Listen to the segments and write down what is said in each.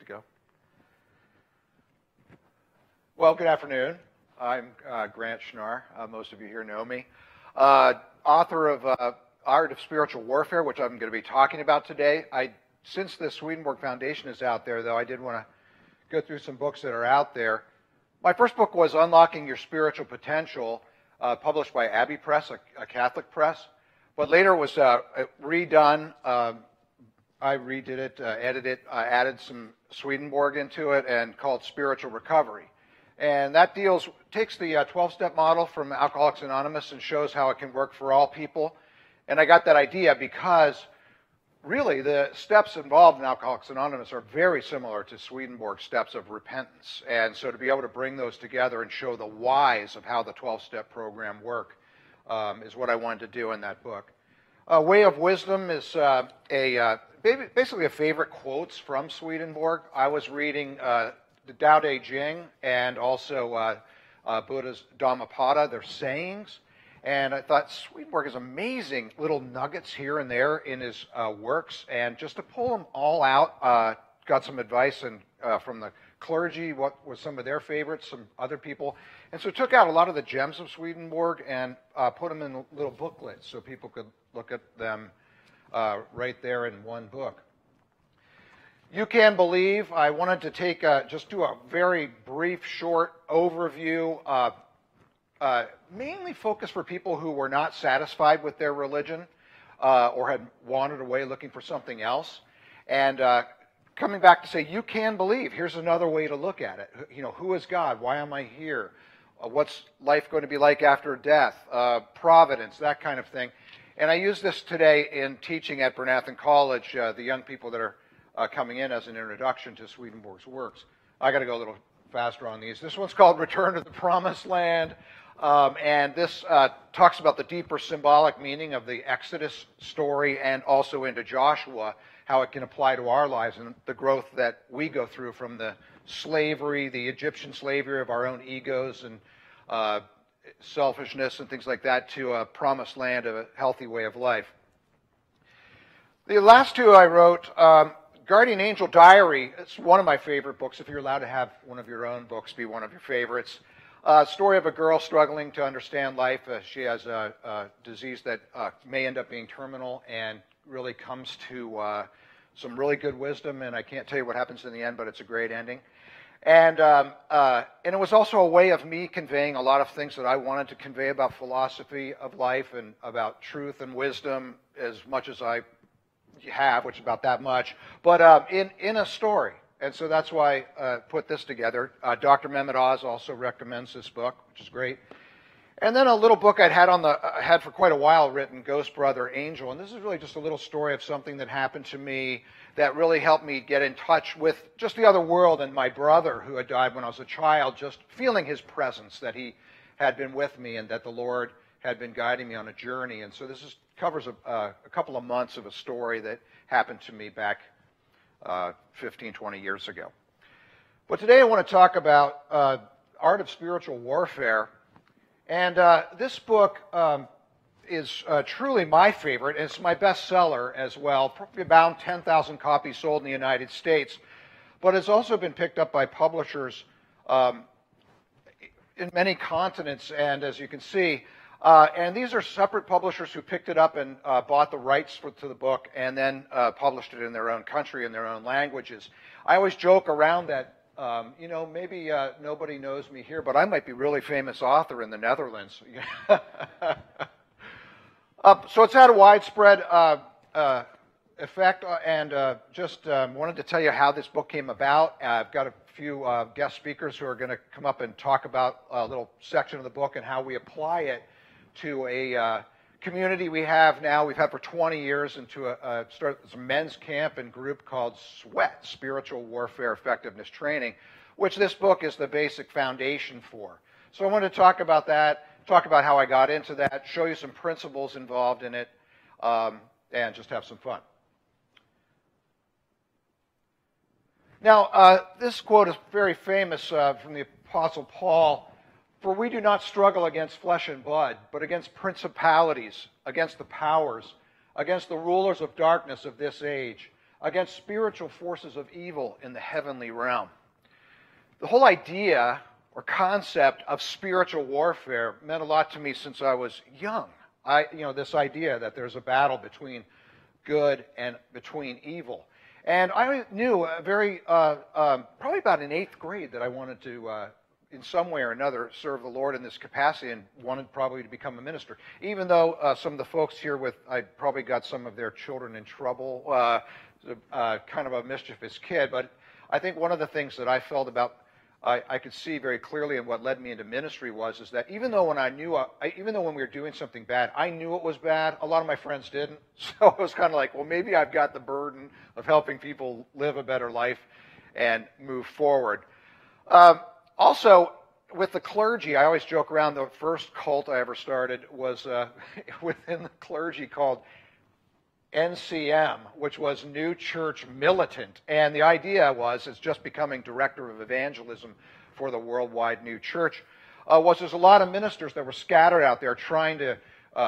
go. Well, good afternoon. I'm Grant Schnarr. Most of you here know me. Author of Art of Spiritual Warfare, which I'm going to be talking about today. Since the Swedenborg Foundation is out there, though, I did want to go through some books that are out there. My first book was Unlocking Your Spiritual Potential, published by Abbey Press, a Catholic press. But later it was redone. I redid it, edited it, added some Swedenborg into it, and called Spiritual Recovery. And that takes the 12-step model from Alcoholics Anonymous and shows how it can work for all people. And I got that idea because really the steps involved in Alcoholics Anonymous are very similar to Swedenborg's steps of repentance. And so to be able to bring those together and show the whys of how the 12-step program work is what I wanted to do in that book. Way of Wisdom is basically a favorite quotes from Swedenborg. I was reading the Tao Te Ching and also Buddha's Dhammapada, their sayings. And I thought Swedenborg has amazing little nuggets here and there in his works. And just to pull them all out, got some advice from the clergy, what was some of their favorites, some other people. And so took out a lot of the gems of Swedenborg and put them in little booklets so people could look at them right there in one book. You Can Believe. I wanted to just do a very brief, short overview, mainly focused for people who were not satisfied with their religion or had wandered away looking for something else. And coming back to say, you can believe. Here's another way to look at it. You know, who is God? Why am I here? What's life going to be like after death? Providence, that kind of thing. And I use this today in teaching at Bryn College, the young people that are coming in as an introduction to Swedenborg's works. I got to go a little faster on these. This one's called Return to the Promised Land. And this talks about the deeper symbolic meaning of the Exodus story and also into Joshua, how it can apply to our lives and the growth that we go through from the slavery, the Egyptian slavery of our own egos and selfishness and things like that, to a promised land of a healthy way of life. The last two I wrote, Guardian Angel Diary, it's one of my favorite books, if you're allowed to have one of your own books be one of your favorites. Story of a girl struggling to understand life. She has a disease that may end up being terminal and really comes to some really good wisdom, and I can't tell you what happens in the end, but it's a great ending. And it was also a way of me conveying a lot of things that I wanted to convey about philosophy of life and about truth and wisdom as much as I have, which is about that much, but in a story. And so that's why I put this together. Dr. Mehmet Oz also recommends this book, which is great. And then a little book I had for quite a while written, Ghost Brother Angel. And this is really just a little story of something that happened to me that really helped me get in touch with just the other world and my brother who had died when I was a child, just feeling his presence, that he had been with me and that the Lord had been guiding me on a journey. And so this covers a couple of months of a story that happened to me back 15, 20 years ago. But today I want to talk about Art of Spiritual Warfare. And this book is truly my favorite. It's my bestseller as well, probably about 10,000 copies sold in the United States. But it's also been picked up by publishers in many continents, and as you can see, and these are separate publishers who picked it up and bought the rights to the book and then published it in their own country in their own languages. I always joke around that, maybe nobody knows me here, but I might be a really famous author in the Netherlands. So it's had a widespread effect, and just wanted to tell you how this book came about. I've got a few guest speakers who are going to come up and talk about a little section of the book and how we apply it to a community we have now. We've had for 20 years into a men's camp and group called SWET, Spiritual Warfare Effectiveness Training, which this book is the basic foundation for. So I wanted to talk about that, talk about how I got into that, show you some principles involved in it, and just have some fun. Now, this quote is very famous from the Apostle Paul. For we do not struggle against flesh and blood, but against principalities, against the powers, against the rulers of darkness of this age, against spiritual forces of evil in the heavenly realm. The whole idea or concept of spiritual warfare meant a lot to me since I was young. This idea that there's a battle between good and between evil. And I knew probably about in 8th grade that I wanted to, in some way or another, serve the Lord in this capacity and wanted probably to become a minister. Even though some of the folks here I probably got some of their children in trouble, kind of a mischievous kid. But I think one of the things that I felt about I could see very clearly, and what led me into ministry is that even though when we were doing something bad, I knew it was bad. A lot of my friends didn't, so it was kind of like, well, maybe I've got the burden of helping people live a better life and move forward. Also, with the clergy, I always joke around. The first cult I ever started was within the clergy called NCM, which was New Church Militant. And the idea it's just becoming director of evangelism for the worldwide New Church, there's a lot of ministers that were scattered out there trying to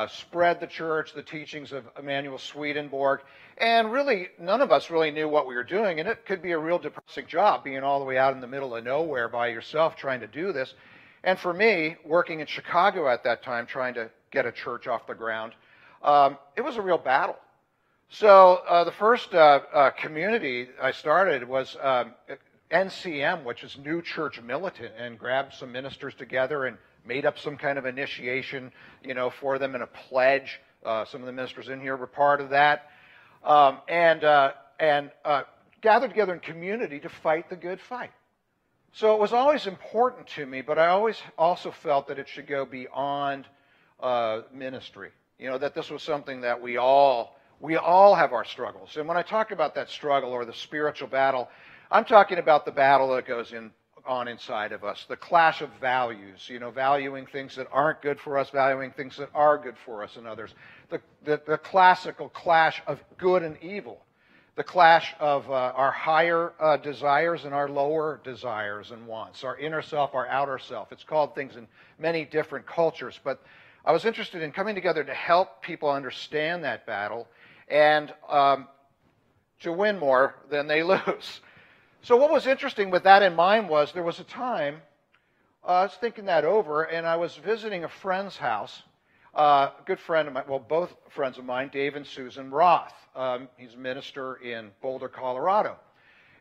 spread the church, the teachings of Emanuel Swedenborg. And really, none of us really knew what we were doing. And it could be a real depressing job being all the way out in the middle of nowhere by yourself trying to do this. And for me, working in Chicago at that time, trying to get a church off the ground, it was a real battle. So the first community I started was NCM, which is New Church Militant, and grabbed some ministers together and made up some kind of initiation, for them in a pledge. Some of the ministers in here were part of that, and gathered together in community to fight the good fight. So it was always important to me, but I always also felt that it should go beyond ministry. That this was something that we all have our struggles. And when I talk about that struggle or the spiritual battle, I'm talking about the battle that goes on inside of us, the clash of values, valuing things that aren't good for us, valuing things that are good for us and others, the classical clash of good and evil, the clash of our higher desires and our lower desires and wants, our inner self, our outer self. It's called things in many different cultures, but I was interested in coming together to help people understand that battle and to win more than they lose. So what was interesting with that in mind was there was a time, I was thinking that over, and I was visiting a friend's house, a good friend of mine, well, both friends of mine, Dave and Susan Roth. He's a minister in Boulder, Colorado.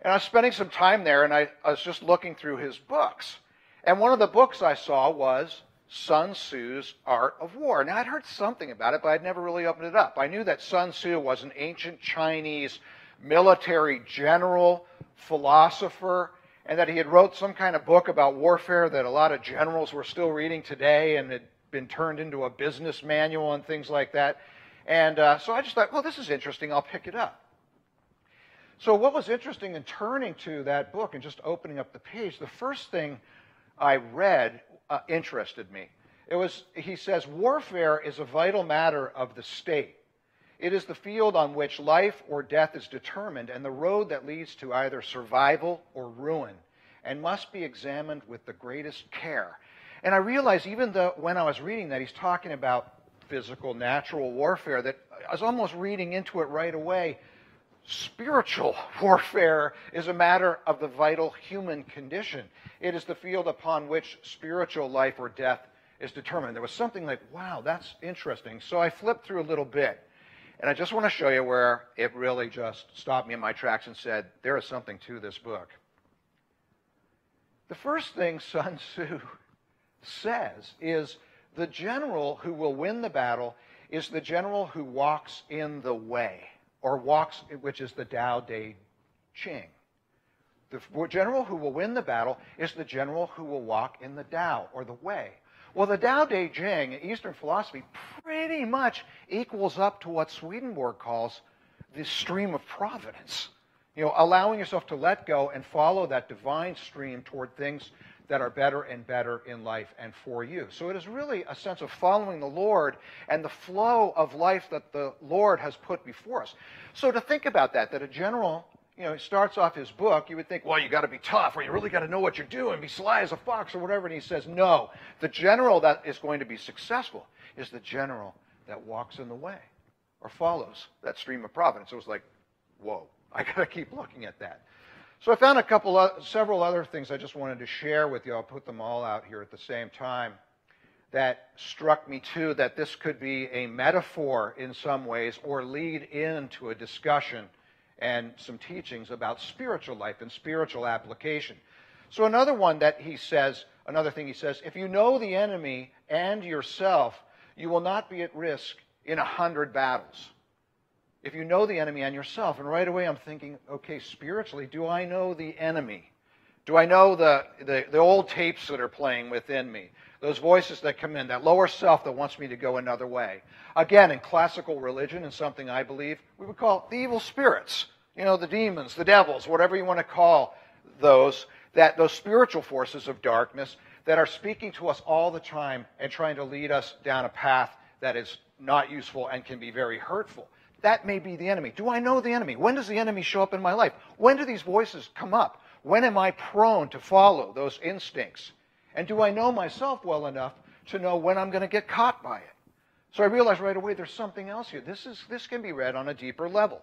And I was spending some time there, and I was just looking through his books. And one of the books I saw was Sun Tzu's Art of War. Now, I'd heard something about it, but I'd never really opened it up. I knew that Sun Tzu was an ancient Chinese military general, philosopher, and that he had wrote some kind of book about warfare that a lot of generals were still reading today and had been turned into a business manual and things like that. And so I just thought, well, this is interesting. I'll pick it up. So what was interesting in turning to that book and just opening up the page, the first thing I read interested me. He says, warfare is a vital matter of the state. It is the field on which life or death is determined and the road that leads to either survival or ruin, and must be examined with the greatest care. And I realized even though when I was reading that, he's talking about physical, natural warfare, that I was almost reading into it right away. Spiritual warfare is a matter of the vital human condition. It is the field upon which spiritual life or death is determined. There was something like, wow, that's interesting. So I flipped through a little bit. And I just want to show you where it really just stopped me in my tracks and said, there is something to this book. The first thing Sun Tzu says is the general who will win the battle is the general who walks in the way, or walks, which is the Tao Te Ching. The general who will win the battle is the general who will walk in the Tao, or the way. Well, the Tao Te Ching, Eastern philosophy, pretty much equals up to what Swedenborg calls the stream of providence. Allowing yourself to let go and follow that divine stream toward things that are better and better in life and for you. So it is really a sense of following the Lord and the flow of life that the Lord has put before us. So to think about that a general, starts off his book, you would think, well, you got to be tough, or you really got to know what you're doing, be sly as a fox, or whatever. And he says, no, the general that is going to be successful is the general that walks in the way, or follows that stream of providence. It was like, whoa, I got to keep looking at that. So I found several other things I just wanted to share with you. I'll put them all out here at the same time. That struck me too, that this could be a metaphor in some ways or lead into a discussion and some teachings about spiritual life and spiritual application. So another thing he says, if you know the enemy and yourself, you will not be at risk in 100 battles. If you know the enemy and yourself, and right away I'm thinking, okay, spiritually, do I know the enemy? Do I know the old tapes that are playing within me? Those voices that come in, that lower self that wants me to go another way. Again, in classical religion, and something I believe, we would call the evil spirits. You know, the demons, the devils, whatever you want to call those spiritual forces of darkness that are speaking to us all the time and trying to lead us down a path that is not useful and can be very hurtful. That may be the enemy. Do I know the enemy? When does the enemy show up in my life? When do these voices come up? When am I prone to follow those instincts? And do I know myself well enough to know when I'm going to get caught by it? So I realized right away there's something else here. This can be read on a deeper level.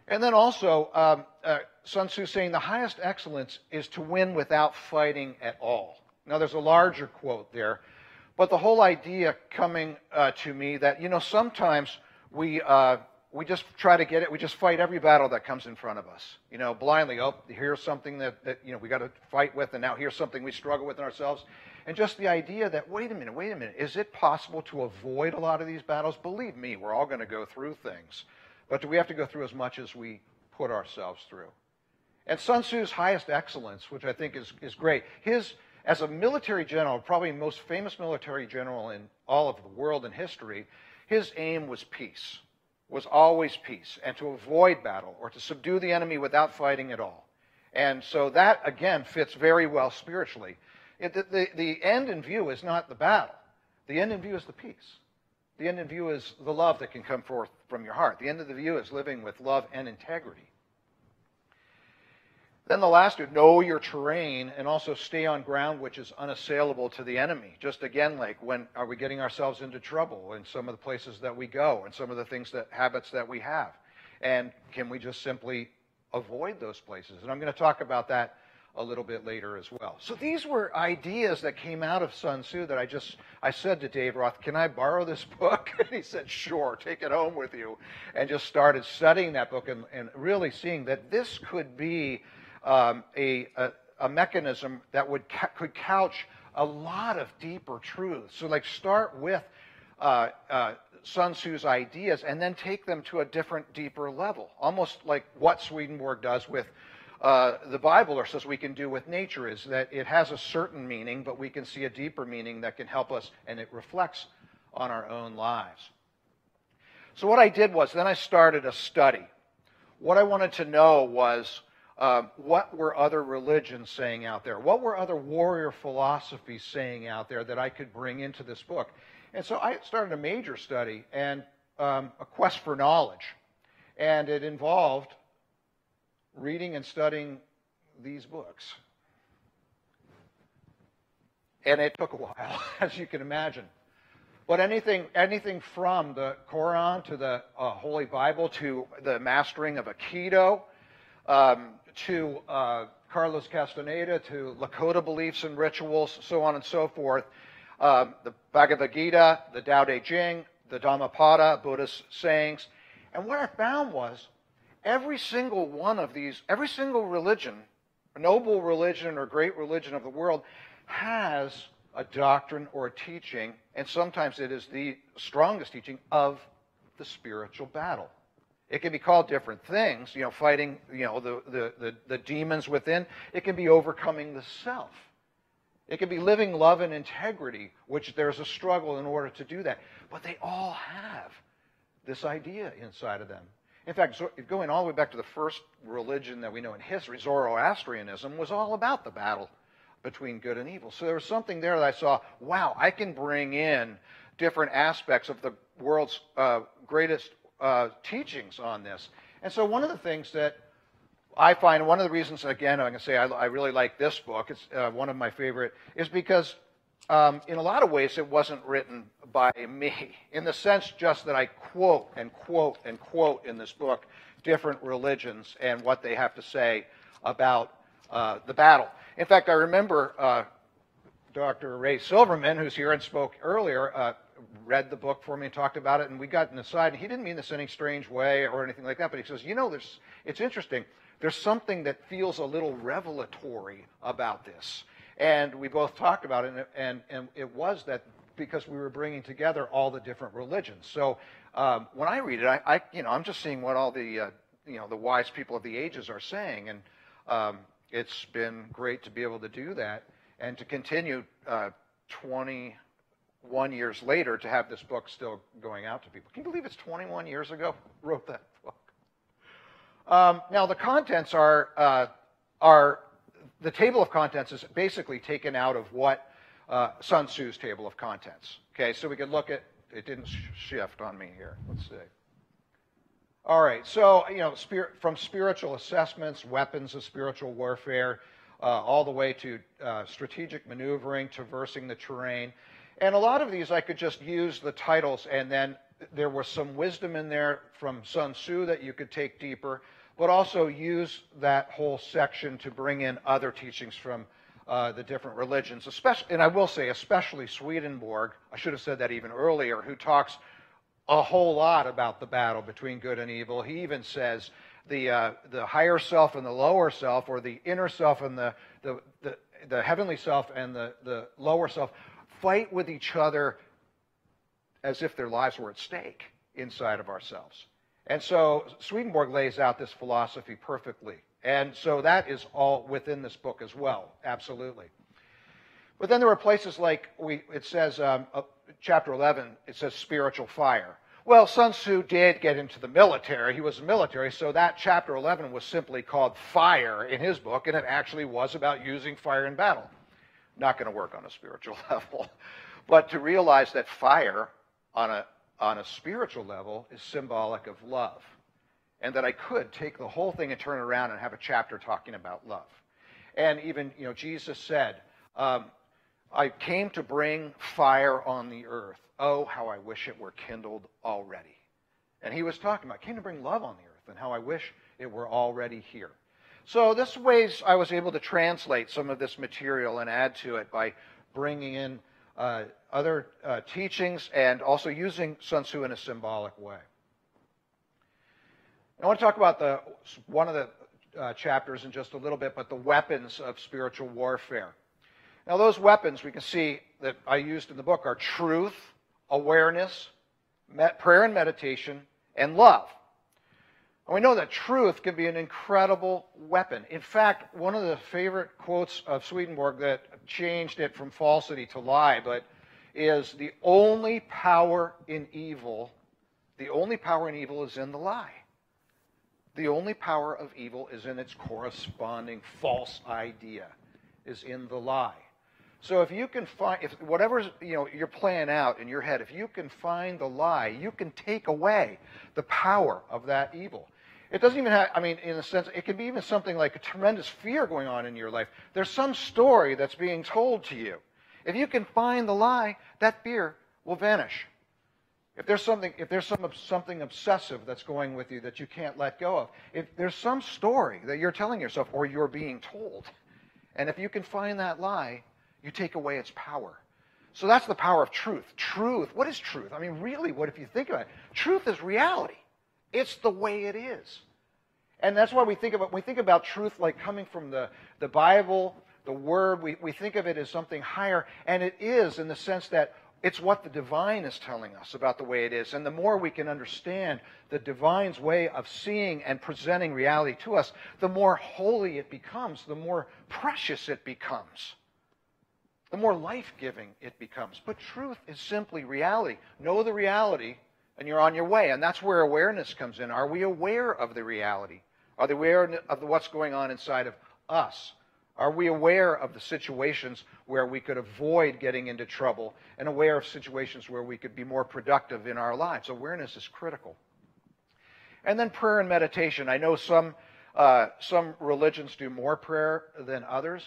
And then also, Sun Tzu saying the highest excellence is to win without fighting at all. Now there's a larger quote there, but the whole idea coming to me that, sometimes we just try to get it. We just fight every battle that comes in front of us, blindly. Oh, here's something that we got to fight with, and now here's something we struggle with in ourselves. And just the idea that, wait a minute, is it possible to avoid a lot of these battles? Believe me, we're all going to go through things. But do we have to go through as much as we put ourselves through? And Sun Tzu's highest excellence, which I think is great, as a military general, probably the most famous military general in all of the world in history, his aim was peace, was always peace, and to avoid battle or to subdue the enemy without fighting at all. And so that, again, fits very well spiritually. The end in view is not the battle. The end in view is the peace. The end in view is the love that can come forth from your heart. The end of the view is living with love and integrity. Then the last two, know your terrain and also stay on ground which is unassailable to the enemy. Just again, like when are we getting ourselves into trouble in some of the places that we go and some of the habits that we have? And can we just simply avoid those places? And I'm going to talk about that a little bit later as well. So these were ideas that came out of Sun Tzu that I said to Dave Roth, can I borrow this book? And he said, sure, take it home with you. And just started studying that book and really seeing that this could be a mechanism that could couch a lot of deeper truths. So like start with Sun Tzu's ideas and then take them to a different, deeper level. Almost like what Swedenborg does with the Bible, or says we can do with nature, is that it has a certain meaning, but we can see a deeper meaning that can help us, and it reflects on our own lives. So what I did was, then I started a study. What I wanted to know was, what were other religions saying out there? What were other warrior philosophies saying out there that I could bring into this book? And so I started a major study and a quest for knowledge. And it involved reading and studying these books. And it took a while, as you can imagine. But anything from the Quran to the Holy Bible to the mastering of Aikido, to Carlos Castaneda, to Lakota beliefs and rituals, so on and so forth, the Bhagavad Gita, the Tao Te Ching, the Dhammapada, Buddhist sayings. And what I found was every single one of these, every single religion, a noble religion or great religion of the world, has a doctrine or a teaching, and sometimes it is the strongest teaching of the spiritual battle. It can be called different things, fighting, the demons within. It can be overcoming the self. It can be living love and integrity, which there's a struggle in order to do that. But they all have this idea inside of them. In fact, going all the way back to the first religion that we know in history, Zoroastrianism, was all about the battle between good and evil. So there was something there that I saw, wow, I can bring in different aspects of the world's greatest teachings on this. And so one of the things that I find, one of the reasons, again, I'm going to say I really like this book, it's one of my favorite, is because in a lot of ways it wasn't written by me, in the sense just that I quote and quote and quote in this book different religions and what they have to say about the battle. In fact, I remember Dr. Ray Silverman, who's here and spoke earlier, read the book for me and talked about it, and we got an aside, and he didn't mean this in any strange way or anything like that, but he says, you know, it's interesting. There's something that feels a little revelatory about this. And we both talked about it, and it was that because we were bringing together all the different religions. So when I read it, I'm just seeing what all the the wise people of the ages are saying, and it's been great to be able to do that and to continue 21 years later to have this book still going out to people. Can you believe it's 21 years ago I wrote that book? Now the contents are the table of contents is basically taken out of what Sun Tzu's table of contents. Okay, so we could look at, it didn't shift on me here. Let's see. All right, so from spiritual assessments, weapons of spiritual warfare, all the way to strategic maneuvering, traversing the terrain. And a lot of these I could just use the titles, and then there was some wisdom in there from Sun Tzu that you could take deeper, but also use that whole section to bring in other teachings from the different religions, especially, and I will say, especially Swedenborg, I should have said that even earlier, who talks a whole lot about the battle between good and evil. He even says the higher self and the lower self, or the inner self and the heavenly self and the lower self, fight with each other as if their lives were at stake inside of ourselves. And so Swedenborg lays out this philosophy perfectly. And so that is all within this book as well, absolutely. But then there are places like, it says, chapter 11, it says spiritual fire. Well, Sun Tzu did get into the military. He was military, so that chapter 11 was simply called Fire in his book, and it actually was about using fire in battle. Not going to work on a spiritual level. But to realize that fire on a spiritual level is symbolic of love. And that I could take the whole thing and turn it around and have a chapter talking about love. And even, Jesus said, I came to bring fire on the earth. Oh, how I wish it were kindled already. And he was talking about, I came to bring love on the earth, and how I wish it were already here. So this ways I was able to translate some of this material and add to it by bringing in other teachings and also using Sun Tzu in a symbolic way. I want to talk about one of the chapters in just a little bit, but the weapons of spiritual warfare. Now those weapons we can see that I used in the book are truth, awareness, prayer and meditation, and love. And we know that truth can be an incredible weapon. In fact, one of the favorite quotes of Swedenborg that changed it from falsity to lie, but is the only power in evil is in the lie. The only power of evil is in its corresponding false idea, is in the lie. So if you can find, if whatever's you're playing out in your head, if you can find the lie, you can take away the power of that evil. It doesn't even have, in a sense, it can be even something like a tremendous fear going on in your life. There's some story that's being told to you. If you can find the lie, that fear will vanish. If there's something obsessive that's going with you that you can't let go of, if there's some story that you're telling yourself or you're being told, and if you can find that lie, you take away its power. So that's the power of truth. Truth, what is truth? Really, what if you think about it? Truth is reality. It's the way it is. And that's why we think about truth like coming from the Bible, the Word. We think of it as something higher, and it is in the sense that it's what the divine is telling us about the way it is. And the more we can understand the divine's way of seeing and presenting reality to us, the more holy it becomes, the more precious it becomes, the more life-giving it becomes. But truth is simply reality. Know the reality, and you're on your way. And that's where awareness comes in. Are we aware of the reality? Are we aware of what's going on inside of us? Are we aware of the situations where we could avoid getting into trouble and aware of situations where we could be more productive in our lives? Awareness is critical. And then prayer and meditation. I know some religions do more prayer than others.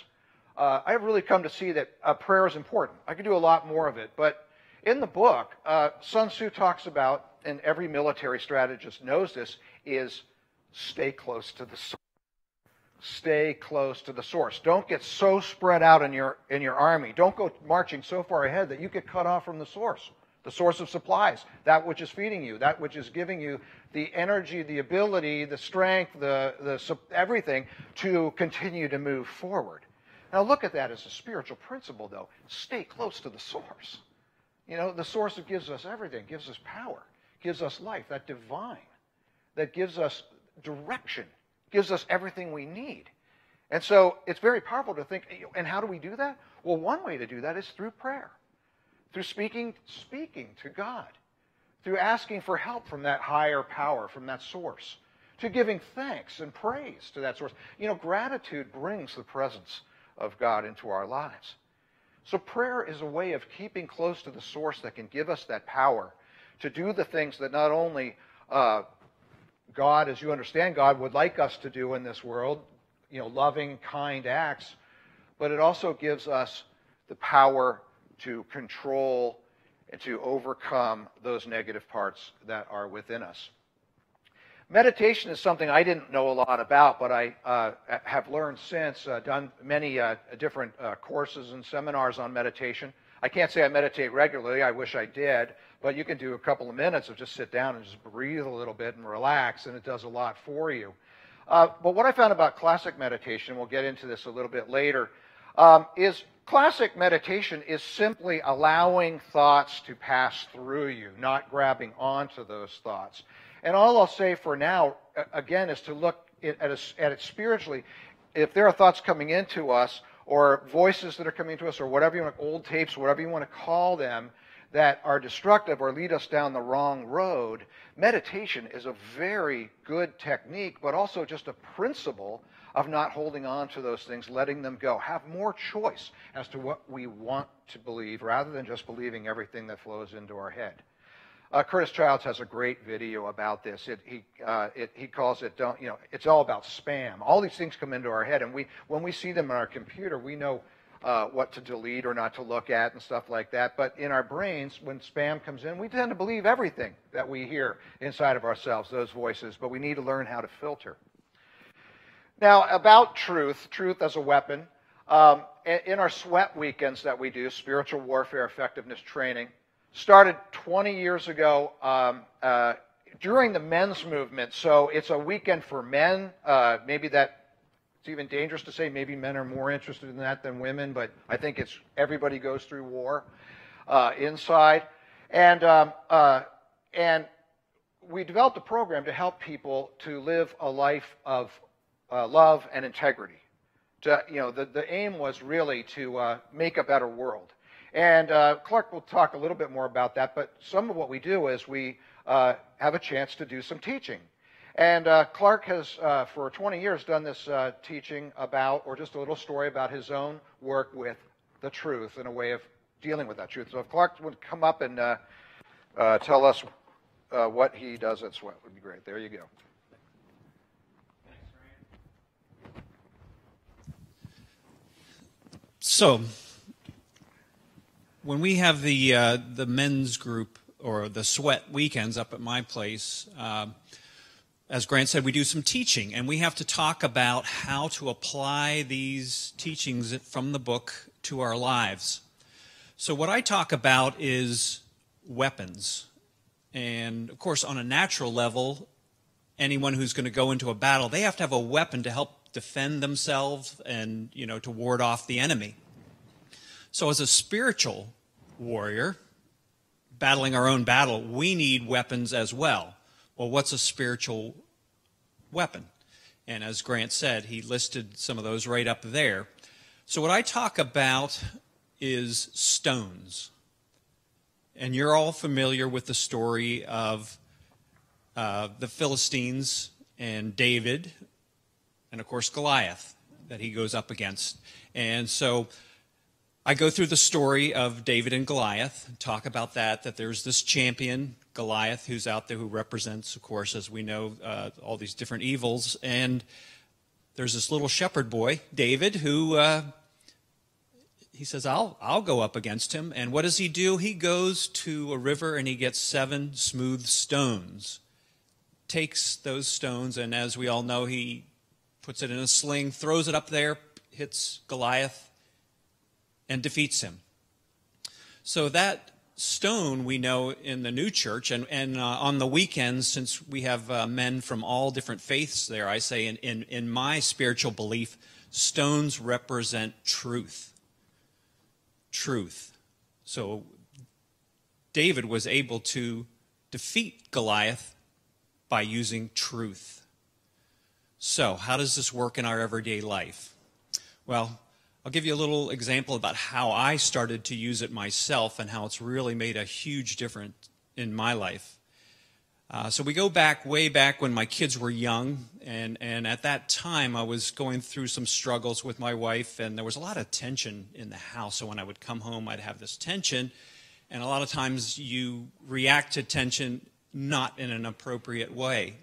I've really come to see that prayer is important. I could do a lot more of it. But in the book, Sun Tzu talks about, and every military strategist knows this, is stay close to the source. Stay close to the source. Don't get so spread out in your army. Don't go marching so far ahead that you get cut off from the source of supplies, that which is feeding you, that which is giving you the energy, the ability, the strength, everything to continue to move forward. Now look at that as a spiritual principle, though. Stay close to the source. You know, the source that gives us everything, gives us power, gives us life, that divine, that gives us direction, gives us everything we need. And so it's very powerful to think, and how do we do that? Well, one way to do that is through prayer, through speaking to God, through asking for help from that higher power, from that source, to giving thanks and praise to that source. You know, gratitude brings the presence of God into our lives. So prayer is a way of keeping close to the source that can give us that power to do the things that not only God, as you understand God, would like us to do in this world, you know, loving, kind acts, but it also gives us the power to control and to overcome those negative parts that are within us. Meditation is something I didn't know a lot about, but I have learned since, done many different courses and seminars on meditation. I can't say I meditate regularly. I wish I did. But you can do a couple of minutes of just sit down and just breathe a little bit and relax, and it does a lot for you. But what I found about classic meditation, we'll get into this a little bit later, is classic meditation is simply allowing thoughts to pass through you, not grabbing onto those thoughts. And all I'll say for now, again, is to look at it spiritually. If there are thoughts coming into us, or voices that are coming to us, or whatever you want, old tapes, whatever you want to call them, that are destructive or lead us down the wrong road, meditation is a very good technique, but also just a principle of not holding on to those things, letting them go. Have more choice as to what we want to believe, rather than just believing everything that flows into our head. Curtis Childs has a great video about this. He calls it, it's all about spam. All these things come into our head, and when we see them on our computer, we know what to delete or not to look at and stuff like that. But in our brains, when spam comes in, we tend to believe everything that we hear inside of ourselves, those voices, but we need to learn how to filter. Now, about truth as a weapon, in our SWET weekends that we do, Spiritual Warfare Effectiveness Training, started 20 years ago during the men's movement. So it's a weekend for men. Maybe that it's even dangerous to say maybe men are more interested in that than women, but I think it's everybody goes through war inside. And we developed a program to help people to live a life of love and integrity. The aim was really to make a better world. And Clark will talk a little bit more about that, but some of what we do is we have a chance to do some teaching. And Clark has, for 20 years, done this teaching about, or just a little story about his own work with the truth and a way of dealing with that truth. So if Clark would come up and tell us what he does at SWET, would be great. There you go. So, when we have the men's group or the SWET weekends up at my place, as Grant said, we do some teaching, and we have to talk about how to apply these teachings from the book to our lives. So what I talk about is weapons. And, of course, on a natural level, anyone who's going to go into a battle, they have to have a weapon to help defend themselves and, to ward off the enemy. So as a spiritual warrior, battling our own battle, we need weapons as well. Well, what's a spiritual weapon? And as Grant said, he listed some of those right up there. So what I talk about is stones. And you're all familiar with the story of the Philistines and David, and of course Goliath that he goes up against. And so I go through the story of David and Goliath, talk about that there's this champion, Goliath, who's out there who represents, of course, as we know, all these different evils. And there's this little shepherd boy, David, who he says, I'll go up against him. And what does he do? He goes to a river and he gets 7 smooth stones. takes those stones, and as we all know, he puts it in a sling, throws it up there, hits Goliath, and defeats him. So that stone we know in the new church, and on the weekends, since we have men from all different faiths there, I say in my spiritual belief, stones represent truth. Truth. So David was able to defeat Goliath by using truth. So how does this work in our everyday life? Well, I'll give you a little example about how I started to use it myself and how it's really made a huge difference in my life. So we go back, way back when my kids were young, and at that time I was going through some struggles with my wife, and there was a lot of tension in the house. So when I would come home, I'd have this tension, and a lot of times you react to tension not in an appropriate way.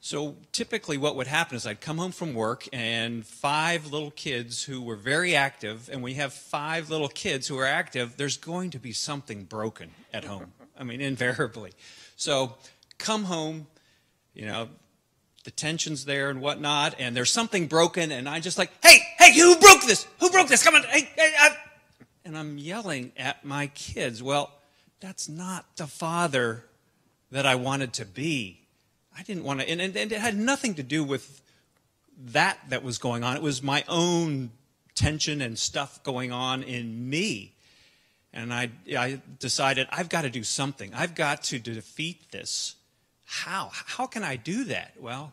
So typically what would happen is I'd come home from work and 5 little kids who were very active, and when you have 5 little kids who are active, there's going to be something broken at home. I mean, invariably. So come home, you know, the tension's there and whatnot, and there's something broken, and I just like, hey, who broke this? Who broke this? Come on, hey. And I'm yelling at my kids. Well, that's not the father that I wanted to be. I didn't want to, and it had nothing to do with that was going on. It was my own tension and stuff going on in me. And I decided I've got to do something. I've got to defeat this. How? How can I do that? Well,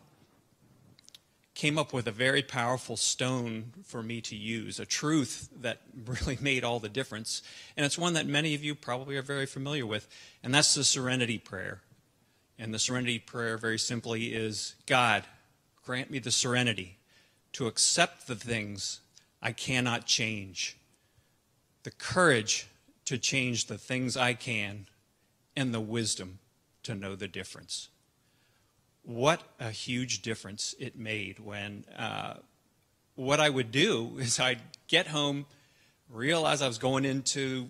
came up with a very powerful stone for me to use, a truth that really made all the difference. And it's one that many of you probably are very familiar with, and that's the serenity prayer. And the serenity prayer, very simply, is, God, grant me the serenity to accept the things I cannot change, the courage to change the things I can, and the wisdom to know the difference. What a huge difference it made when what I would do is I'd get home, realize I was going into,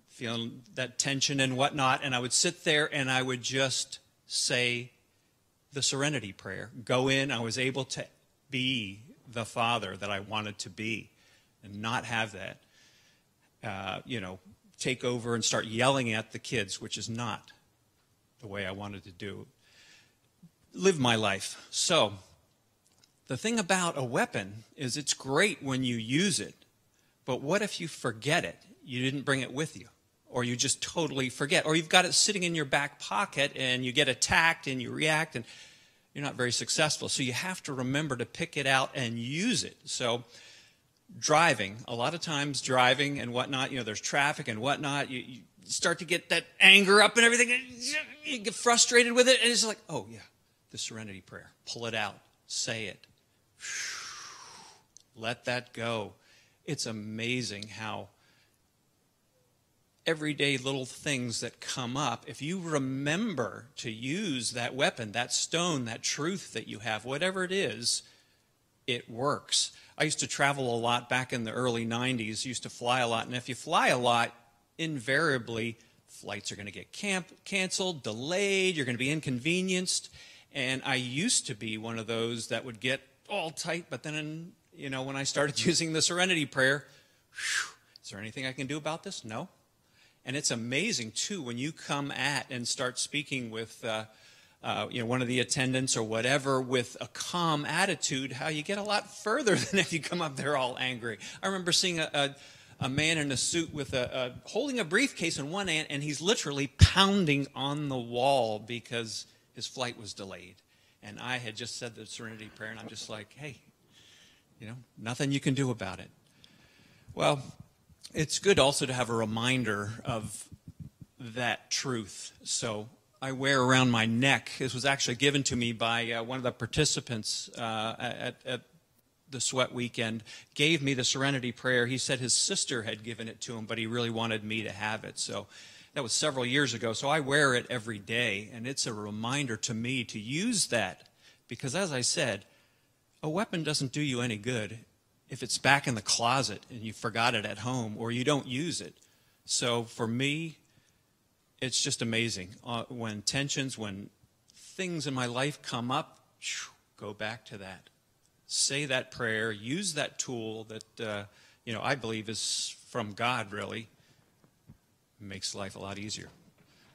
feeling that tension and whatnot, and I would sit there and I would just say the serenity prayer. Go in, I was able to be the father that I wanted to be and not have that, take over and start yelling at the kids, which is not the way I wanted to do. Live my life. So the thing about a weapon is it's great when you use it, but what if you forget it? You didn't bring it with you, or you just totally forget, or you've got it sitting in your back pocket and you get attacked and you react and you're not very successful. So you have to remember to pick it out and use it. So driving, a lot of times driving and whatnot, there's traffic and whatnot, you start to get that anger up and everything, and you get frustrated with it, and it's like, oh yeah, the serenity prayer. Pull it out. Say it. Let that go. It's amazing how everyday little things that come up, if you remember to use that weapon, that stone, that truth that you have, whatever it is, it works. I used to travel a lot back in the early 90s, used to fly a lot, and if you fly a lot, invariably, flights are going to get canceled, delayed, you're going to be inconvenienced. And I used to be one of those that would get all tight, but then, when I started using the serenity prayer, is there anything I can do about this? No. And it's amazing, too, when you come at and start speaking with one of the attendants or whatever with a calm attitude, how you get a lot further than if you come up there all angry. I remember seeing a man in a suit with holding a briefcase in one hand, and he's literally pounding on the wall because his flight was delayed. And I had just said the serenity prayer, and I'm just like, hey, nothing you can do about it. Well, it's good also to have a reminder of that truth. So I wear around my neck. This was actually given to me by one of the participants at the SWET weekend, gave me the serenity prayer. He said his sister had given it to him, but he really wanted me to have it. So that was several years ago. So I wear it every day, and it's a reminder to me to use that. Because as I said, a weapon doesn't do you any good if it's back in the closet and you forgot it at home or you don't use it. So for me, it's just amazing. When tensions, when things in my life come up, go back to that. Say that prayer, use that tool that, I believe is from God, really. It makes life a lot easier.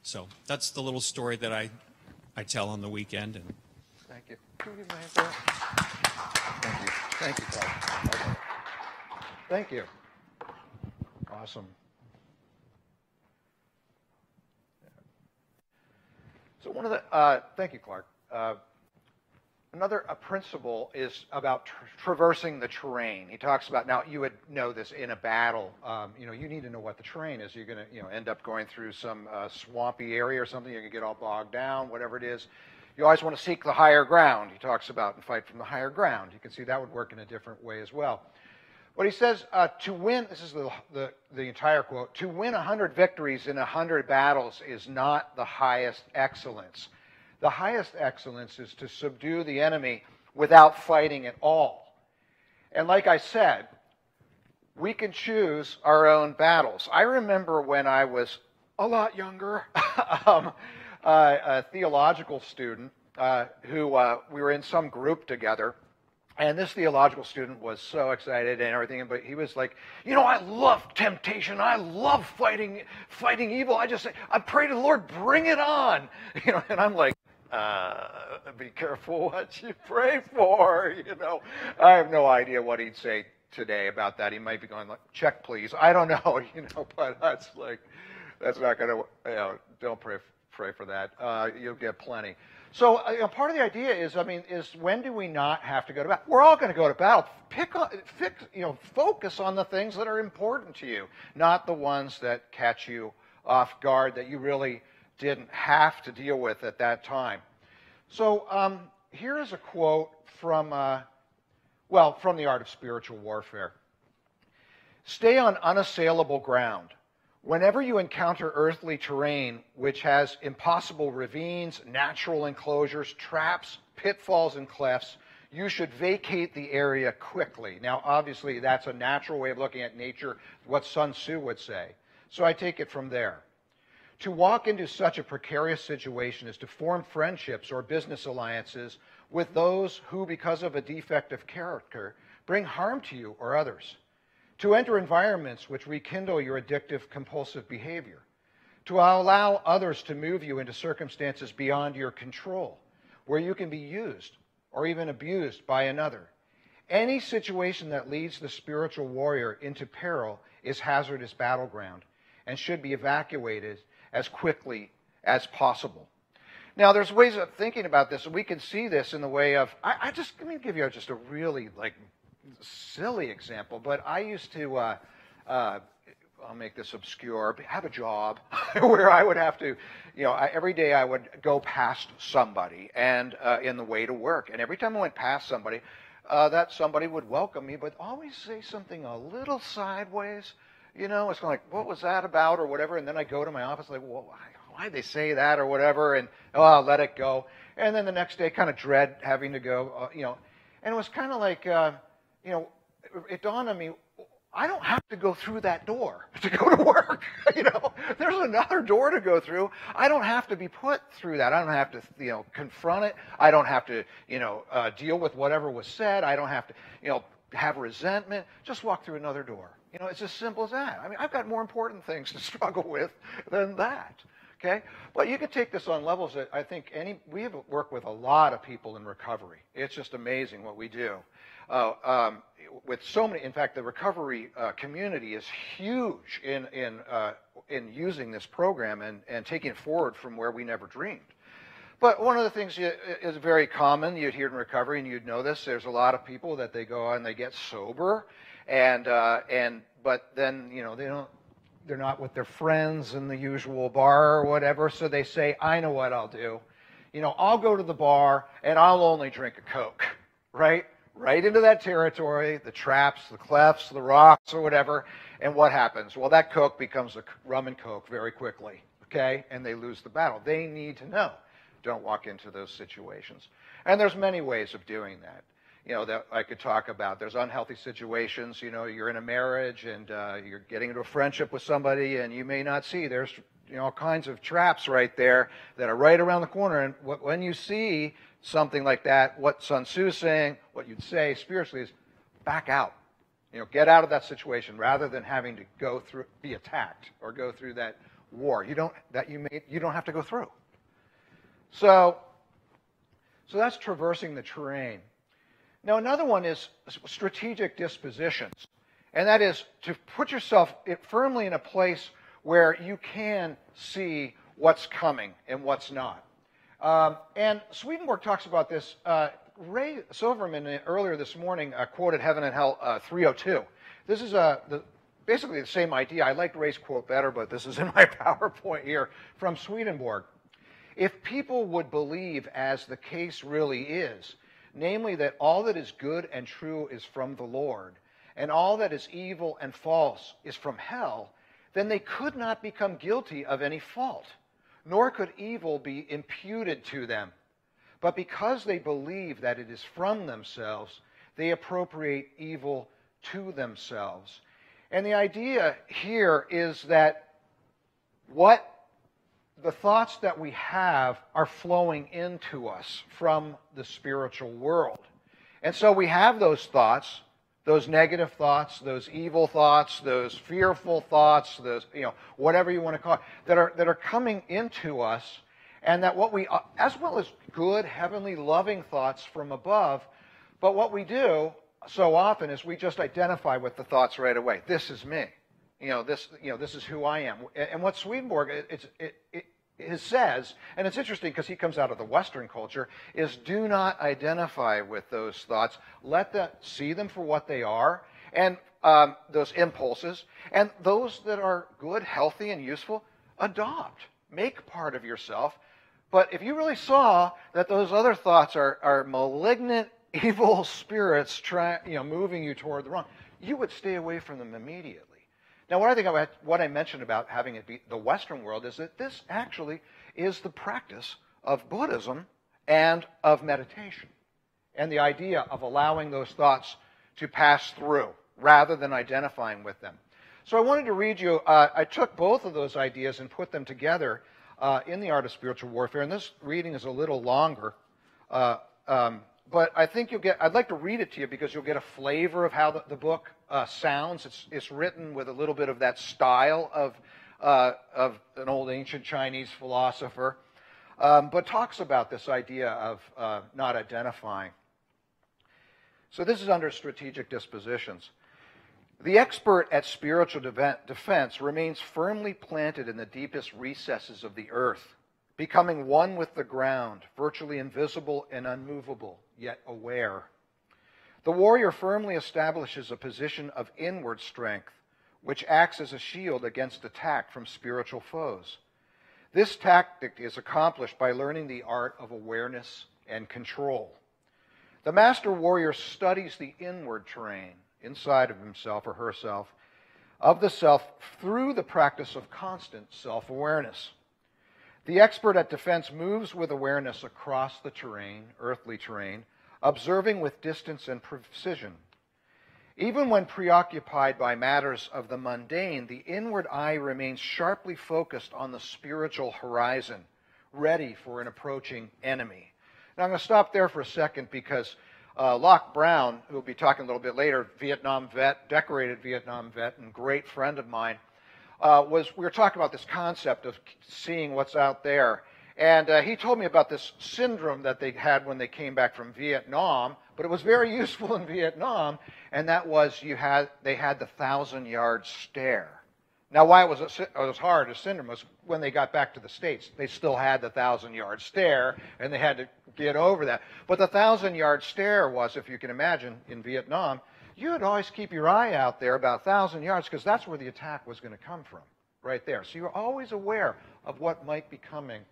So that's the little story that I tell on the weekend. And thank you. Can you give me a hand for that? Thank you. Thank you, Clark. Okay. Thank you. Awesome. So one of the, thank you, Clark. Another principle is about traversing the terrain. He talks about, now you would know this in a battle, you need to know what the terrain is. You're going to end up going through some swampy area or something. You're going to get all bogged down, whatever it is. You always want to seek the higher ground. He talks about and fight from the higher ground. You can see that would work in a different way as well. But he says to win, this is the entire quote, to win 100 victories in 100 battles is not the highest excellence. The highest excellence is to subdue the enemy without fighting at all. And like I said, we can choose our own battles. I remember when I was a lot younger, a theological student who we were in some group together. And this theological student was so excited and everything, but he was like, I love temptation. I love fighting evil. I pray to the Lord, bring it on. And I'm like, be careful what you pray for. I have no idea what he'd say today about that. He might be going like, check please. I don't know, but that's not going to, don't pray for that. You'll get plenty. So part of the idea is when do we not have to go to battle? We're all going to go to battle. Focus on the things that are important to you, not the ones that catch you off guard that you really didn't have to deal with at that time. So here is a quote from the Art of Spiritual Warfare. Stay on unassailable ground. Whenever you encounter earthly terrain which has impossible ravines, natural enclosures, traps, pitfalls, and clefts, you should vacate the area quickly. Now, obviously, that's a natural way of looking at nature, what Sun Tzu would say. So I take it from there. To walk into such a precarious situation is to form friendships or business alliances with those who, because of a defective character, bring harm to you or others. To enter environments which rekindle your addictive, compulsive behavior. To allow others to move you into circumstances beyond your control, where you can be used or even abused by another. Any situation that leads the spiritual warrior into peril is hazardous battleground and should be evacuated as quickly as possible. Now, there's ways of thinking about this, and we can see this in the way of, let me give you just a really silly example, but I used to, I'll make this obscure, have a job where I would have to, every day I would go past somebody and in the way to work. And every time I went past somebody, that somebody would welcome me, but always say something a little sideways. It's kind of like, what was that about or whatever? And then I go to my office like, well, why'd they say that or whatever? And, I'll let it go. And then the next day kind of dread having to go, And it was kind of like, it dawned on me, I don't have to go through that door to go to work. There's another door to go through. I don't have to be put through that. I don't have to, confront it. I don't have to, deal with whatever was said. I don't have to, have resentment. Just walk through another door. It's as simple as that. I've got more important things to struggle with than that. Okay? But you can take this on levels that I think we have worked with a lot of people in recovery. It's just amazing what we do. With so many, in fact, the recovery community is huge in using this program and taking it forward from where we never dreamed. But one of the things is very common, you'd hear in recovery, and you'd know this, there's a lot of people that they go on, they get sober, but then, they're not with their friends in the usual bar or whatever, so they say, I know what I'll do. I'll go to the bar and I'll only drink a Coke, right? Right into that territory, the traps, the clefts, the rocks, or whatever. And what happens? Well, that Coke becomes a rum and Coke very quickly, okay? And they lose the battle. They need to know. Don't walk into those situations. And there's many ways of doing that. That I could talk about. There's unhealthy situations. You're in a marriage and you're getting into a friendship with somebody, and you may not see there's all kinds of traps right there that are right around the corner. And when you see something like that, what Sun Tzu's saying, what you'd say spiritually is back out. Get out of that situation rather than having to be attacked or go through that war. You don't have to go through. So that's traversing the terrain. Now another one is strategic dispositions, and that is to put yourself firmly in a place where you can see what's coming and what's not. And Swedenborg talks about this. Ray Silverman earlier this morning quoted Heaven and Hell 302. This is basically the same idea. I liked Ray's quote better, but this is in my PowerPoint here from Swedenborg. If people would believe as the case really is, namely that all that is good and true is from the Lord, and all that is evil and false is from hell, then they could not become guilty of any fault, nor could evil be imputed to them. But because they believe that it is from themselves, they appropriate evil to themselves. And the idea here is that the thoughts that we have are flowing into us from the spiritual world. And so we have those thoughts, those negative thoughts, those evil thoughts, those fearful thoughts, those, whatever you want to call it, that are coming into us. And that as well as good, heavenly, loving thoughts from above, but what we do so often is we just identify with the thoughts right away. This is me. This is who I am. And what Swedenborg it says, and it's interesting because he comes out of the Western culture, is do not identify with those thoughts. See them for what they are, and those impulses, and those that are good, healthy, and useful, adopt. Make part of yourself. But if you really saw that those other thoughts are malignant, evil spirits moving you toward the wrong, you would stay away from them immediately. Now, what I mentioned about having it be the Western world is that this actually is the practice of Buddhism and of meditation, and the idea of allowing those thoughts to pass through rather than identifying with them. So I wanted to read you, I took both of those ideas and put them together in The Art of Spiritual Warfare, and this reading is a little longer, but I think I'd like to read it to you because you'll get a flavor of how the book sounds. It's written with a little bit of that style of an old ancient Chinese philosopher, but talks about this idea of not identifying. So this is under strategic dispositions. The expert at spiritual defense remains firmly planted in the deepest recesses of the earth, becoming one with the ground, virtually invisible and unmovable, yet aware. The warrior firmly establishes a position of inward strength, which acts as a shield against attack from spiritual foes. This tactic is accomplished by learning the art of awareness and control. The master warrior studies the inward terrain, inside of himself or herself, of the self through the practice of constant self-awareness. The expert at defense moves with awareness across the terrain, earthly terrain, observing with distance and precision. Even when preoccupied by matters of the mundane, the inward eye remains sharply focused on the spiritual horizon, ready for an approaching enemy. Now I'm going to stop there for a second because Locke Brown, who will be talking a little bit later, Vietnam vet, decorated Vietnam vet, and great friend of mine, we were talking about this concept of seeing what's out there. And he told me about this syndrome that they had when they came back from Vietnam, but it was very useful in Vietnam, and that was they had the 1,000-yard stare. Now, why it was hard, a syndrome, was when they got back to the States, they still had the 1,000-yard stare, and they had to get over that. But the 1,000-yard stare was, if you can imagine, in Vietnam, you would always keep your eye out there about 1,000 yards because that's where the attack was going to come from, right there. So you're always aware of what might be coming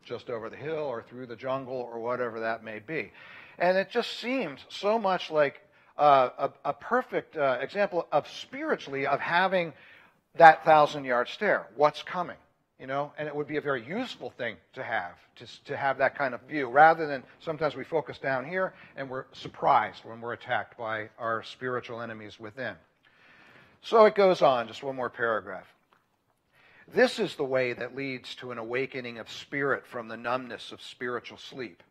just over the hill or through the jungle or whatever that may be. And it just seems so much like a perfect example of spiritually of having that 1,000-yard stare. What's coming? And it would be a very useful thing to have that kind of view, rather than sometimes we focus down here and we're surprised when we're attacked by our spiritual enemies within. So it goes on, just one more paragraph. This is the way that leads to an awakening of spirit from the numbness of spiritual sleep.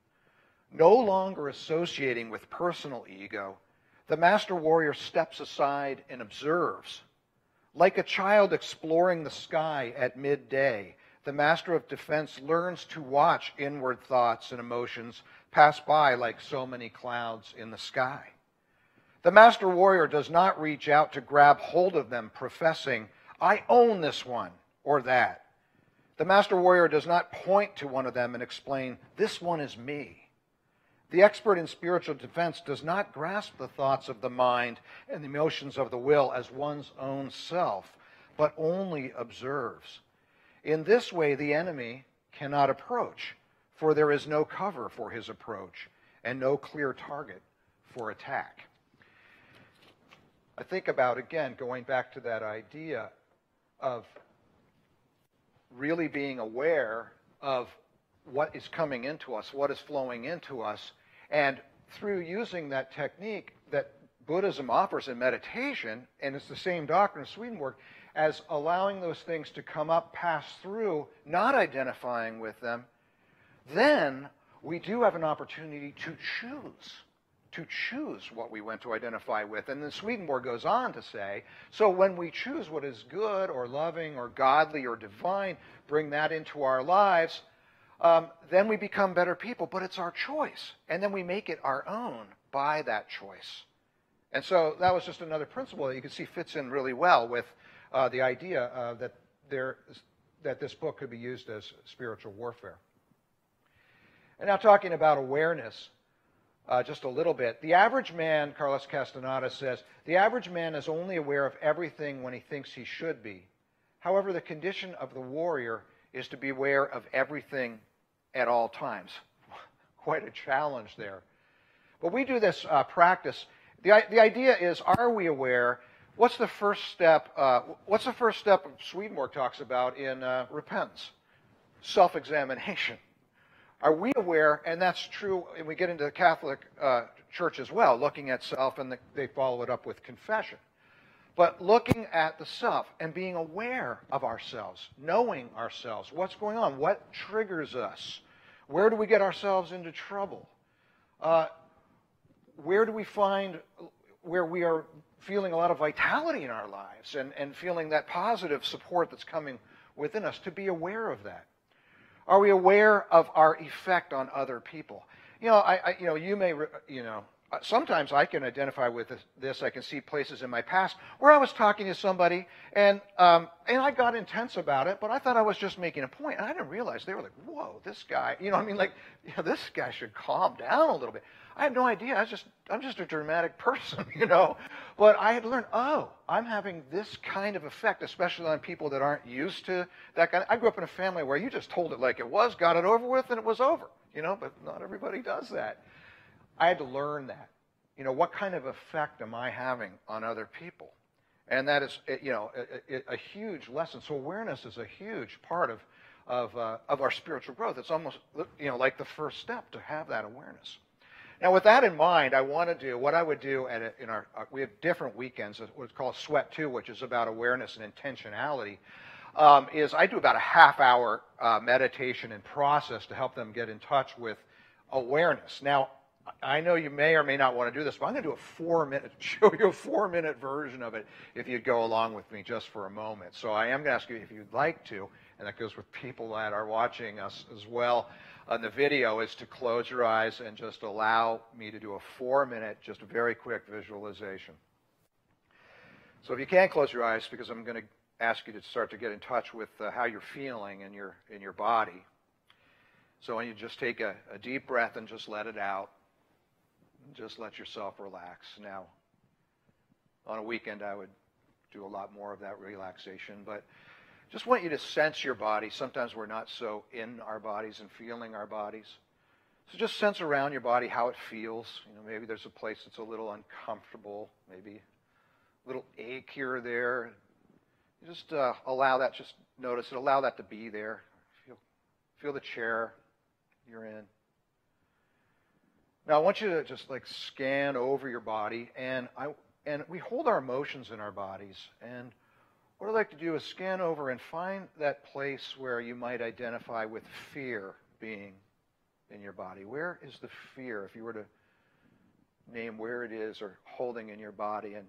No longer associating with personal ego, the master warrior steps aside and observes. Like a child exploring the sky at midday, the master of defense learns to watch inward thoughts and emotions pass by like so many clouds in the sky. The master warrior does not reach out to grab hold of them, professing, "I own this one," or that. The master warrior does not point to one of them and explain, "This one is me." The expert in spiritual defense does not grasp the thoughts of the mind and the emotions of the will as one's own self, but only observes. In this way, the enemy cannot approach, for there is no cover for his approach and no clear target for attack. I think about, again, going back to that idea of really being aware of what is coming into us, what is flowing into us, and through using that technique that Buddhism offers in meditation, and it's the same doctrine of Swedenborg, as allowing those things to come up, pass through, not identifying with them, then we do have an opportunity to choose what we want to identify with. And then Swedenborg goes on to say, so when we choose what is good or loving or godly or divine, bring that into our lives, then we become better people, but it's our choice. And then we make it our own by that choice. And so that was just another principle that you can see fits in really well with the idea that this book could be used as spiritual warfare. And now talking about awareness, just a little bit. The average man, Carlos Castaneda says, the average man is only aware of everything when he thinks he should be. However, the condition of the warrior is to be aware of everything at all times. Quite a challenge there. But we do this practice. The idea is, are we aware? What's the first step? What's the first step Swedenborg talks about in repentance? Self-examination. Are we aware? And that's true, and we get into the Catholic Church as well, looking at self, and they follow it up with confession. But looking at the self and being aware of ourselves, knowing ourselves, what's going on, what triggers us, where do we get ourselves into trouble, where do we find where we are feeling a lot of vitality in our lives and feeling that positive support that's coming within us, to be aware of that. Are we aware of our effect on other people? Sometimes I can identify with this. I can see places in my past where I was talking to somebody and I got intense about it, but I thought I was just making a point, and I didn't realize they were like, "Whoa, this guy!" This guy should calm down a little bit. I had no idea. I'm just a dramatic person, But I had learned, I'm having this kind of effect, especially on people that aren't used to that kind. I grew up in a family where you just told it like it was, got it over with, and it was over, But not everybody does that. I had to learn that. What kind of effect am I having on other people? And that is, a huge lesson. So awareness is a huge part of our spiritual growth. It's almost, like the first step to have that awareness. Now, with that in mind, what I would do we have different weekends, what's called SWET 2, which is about awareness and intentionality, is I do about a half-hour meditation and process to help them get in touch with awareness. Now, I know you may or may not want to do this, but I'm going to do show you a 4-minute version of it if you'd go along with me just for a moment. So I am going to ask you if you'd like to, and that goes with people that are watching us as well on the video, is to close your eyes and just allow me to do a 4-minute, just a very quick visualization. So if you can close your eyes, because I'm going to ask you to start to get in touch with how you're feeling in your body. So when you just take a deep breath and just let it out. Just let yourself relax. Now, on a weekend, I would do a lot more of that relaxation, but just want you to sense your body. Sometimes we're not so in our bodies and feeling our bodies. So just sense around your body how it feels. Maybe there's a place that's a little uncomfortable, maybe a little ache here or there. Just allow that, just notice it, allow that to be there. Feel the chair you're in. Now, I want you to just scan over your body, and we hold our emotions in our bodies, and what I'd like to do is scan over and find that place where you might identify with fear being in your body. Where is the fear, if you were to name where it is or holding in your body? And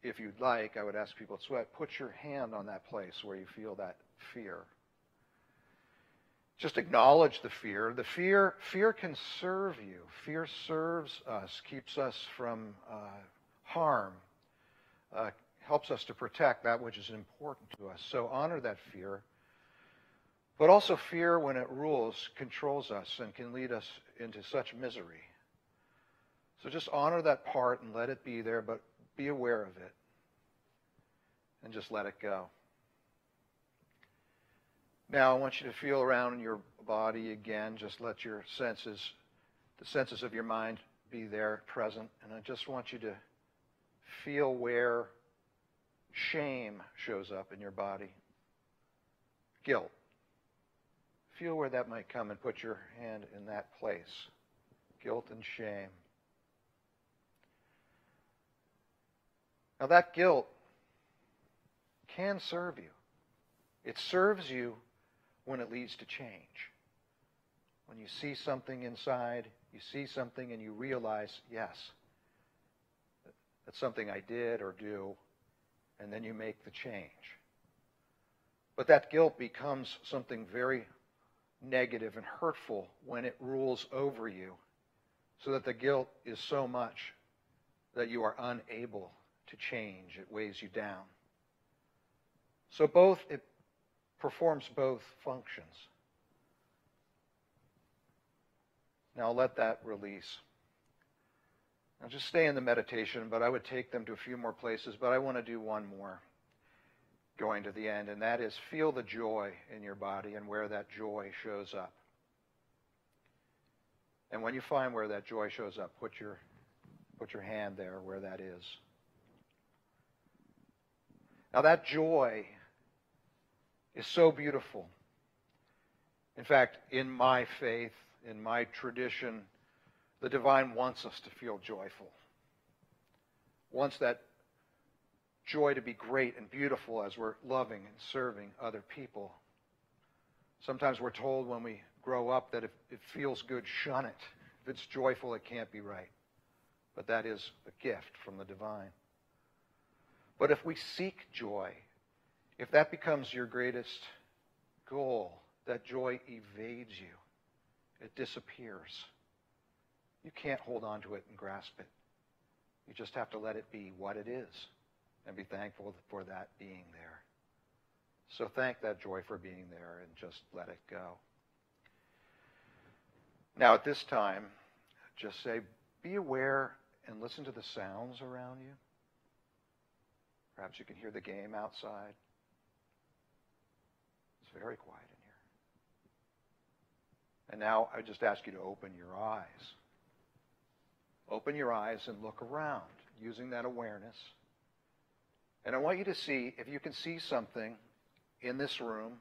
if you'd like, I would ask people at SWET, put your hand on that place where you feel that fear. Just acknowledge the fear. The fear can serve you. Fear serves us, keeps us from harm, helps us to protect that which is important to us. So honor that fear. But also fear, when it rules, controls us and can lead us into such misery. So just honor that part and let it be there, but be aware of it. And just let it go. Now, I want you to feel around in your body again. Just let your senses, the senses of your mind, be there, present. And I just want you to feel where shame shows up in your body. Guilt. Feel where that might come and put your hand in that place. Guilt and shame. Now that guilt can serve you. It serves you when it leads to change. When you see something inside, you see something and you realize, yes, that's something I did or do, and then you make the change. But that guilt becomes something very negative and hurtful when it rules over you, so that the guilt is so much that you are unable to change. It weighs you down. So it performs both functions. Now let that release. Now just stay in the meditation, but I would take them to a few more places, but I want to do one more going to the end, and that is feel the joy in your body and where that joy shows up. And when you find where that joy shows up, put your hand there where that is. Now that joy is so beautiful. In fact, in my faith, in my tradition, the divine wants us to feel joyful. Wants that joy to be great and beautiful as we're loving and serving other people. Sometimes we're told when we grow up that if it feels good, shun it. If it's joyful, it can't be right. But that is a gift from the divine. But if we seek joy, if that becomes your greatest goal, that joy evades you. It disappears. You can't hold on to it and grasp it. You just have to let it be what it is and be thankful for that being there. So thank that joy for being there and just let it go. Now at this time, just say, be aware and listen to the sounds around you. Perhaps you can hear the game outside. It's very quiet in here. And now I just ask you to open your eyes. Open your eyes and look around using that awareness. And I want you to see, if you can see something in this room,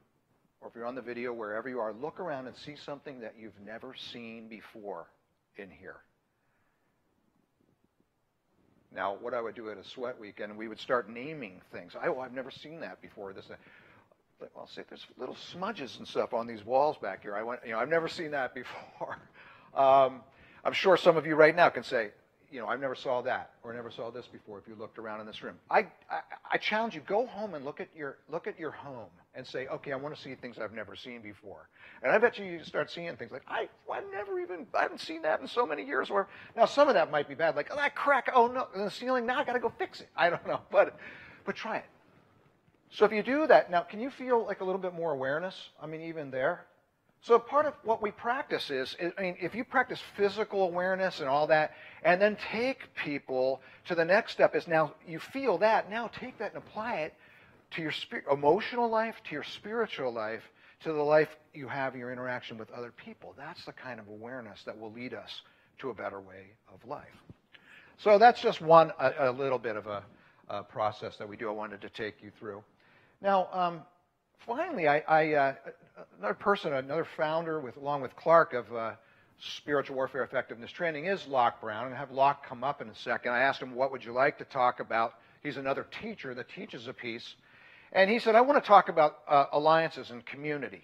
or if you're on the video, wherever you are, look around and see something that you've never seen before in here. Now, what I would do at a SWET weekend, we would start naming things. Oh, I've never seen that before. I'll say there's little smudges and stuff on these walls back here. I've never seen that before. I'm sure some of you right now can say, I never saw that or never saw this before if you looked around in this room. I challenge you, go home and look at your home and say, okay, I want to see things I've never seen before. And I bet you start seeing things like, I haven't seen that in so many years. Or now some of that might be bad, like, oh, that crack, oh no, in the ceiling, now I got to go fix it. I don't know, but try it. So if you do that, now can you feel like a little bit more awareness? Even there. So part of what we practice is, if you practice physical awareness and all that, and then take people to the next step is now you feel that, now take that and apply it to your emotional life, to your spiritual life, to the life you have in your interaction with other people. That's the kind of awareness that will lead us to a better way of life. So that's just a little bit of a process that we do. I wanted to take you through. Now, finally, another founder along with Clark of Spiritual Warfare Effectiveness Training is Locke Brown. I'm going to have Locke come up in a second. I asked him, what would you like to talk about? He's another teacher that teaches a piece. And he said, I want to talk about alliances and community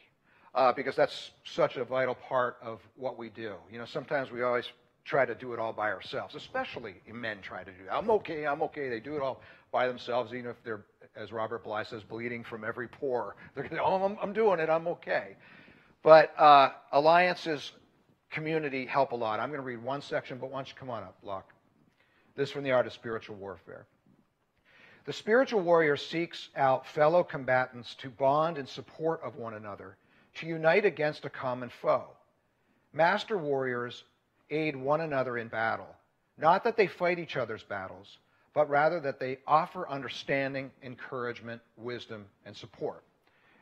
because that's such a vital part of what we do. You know, sometimes we always try to do it all by ourselves, especially men try to do that. I'm okay. They do it all by themselves, even if they're, as Robert Bly says, bleeding from every pore. They're going to say, oh, I'm doing it, I'm okay. But alliances, community help a lot. I'm going to read one section, but why don't you come on up, Locke. This is from The Art of Spiritual Warfare. The spiritual warrior seeks out fellow combatants to bond in support of one another, to unite against a common foe. Master warriors aid one another in battle, not that they fight each other's battles, but rather that they offer understanding, encouragement, wisdom, and support.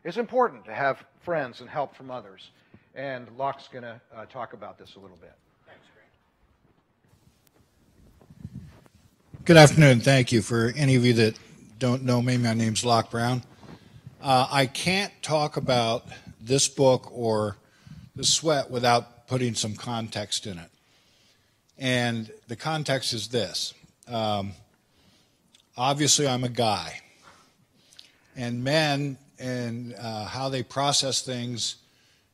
It's important to have friends and help from others, and Locke's going to talk about this a little bit. Thanks, Bryn. Good afternoon. Thank you. For any of you that don't know me, my name's Locke Brown. I can't talk about this book or the SWET without putting some context in it. And the context is this. Obviously, I'm a guy. And men and how they process things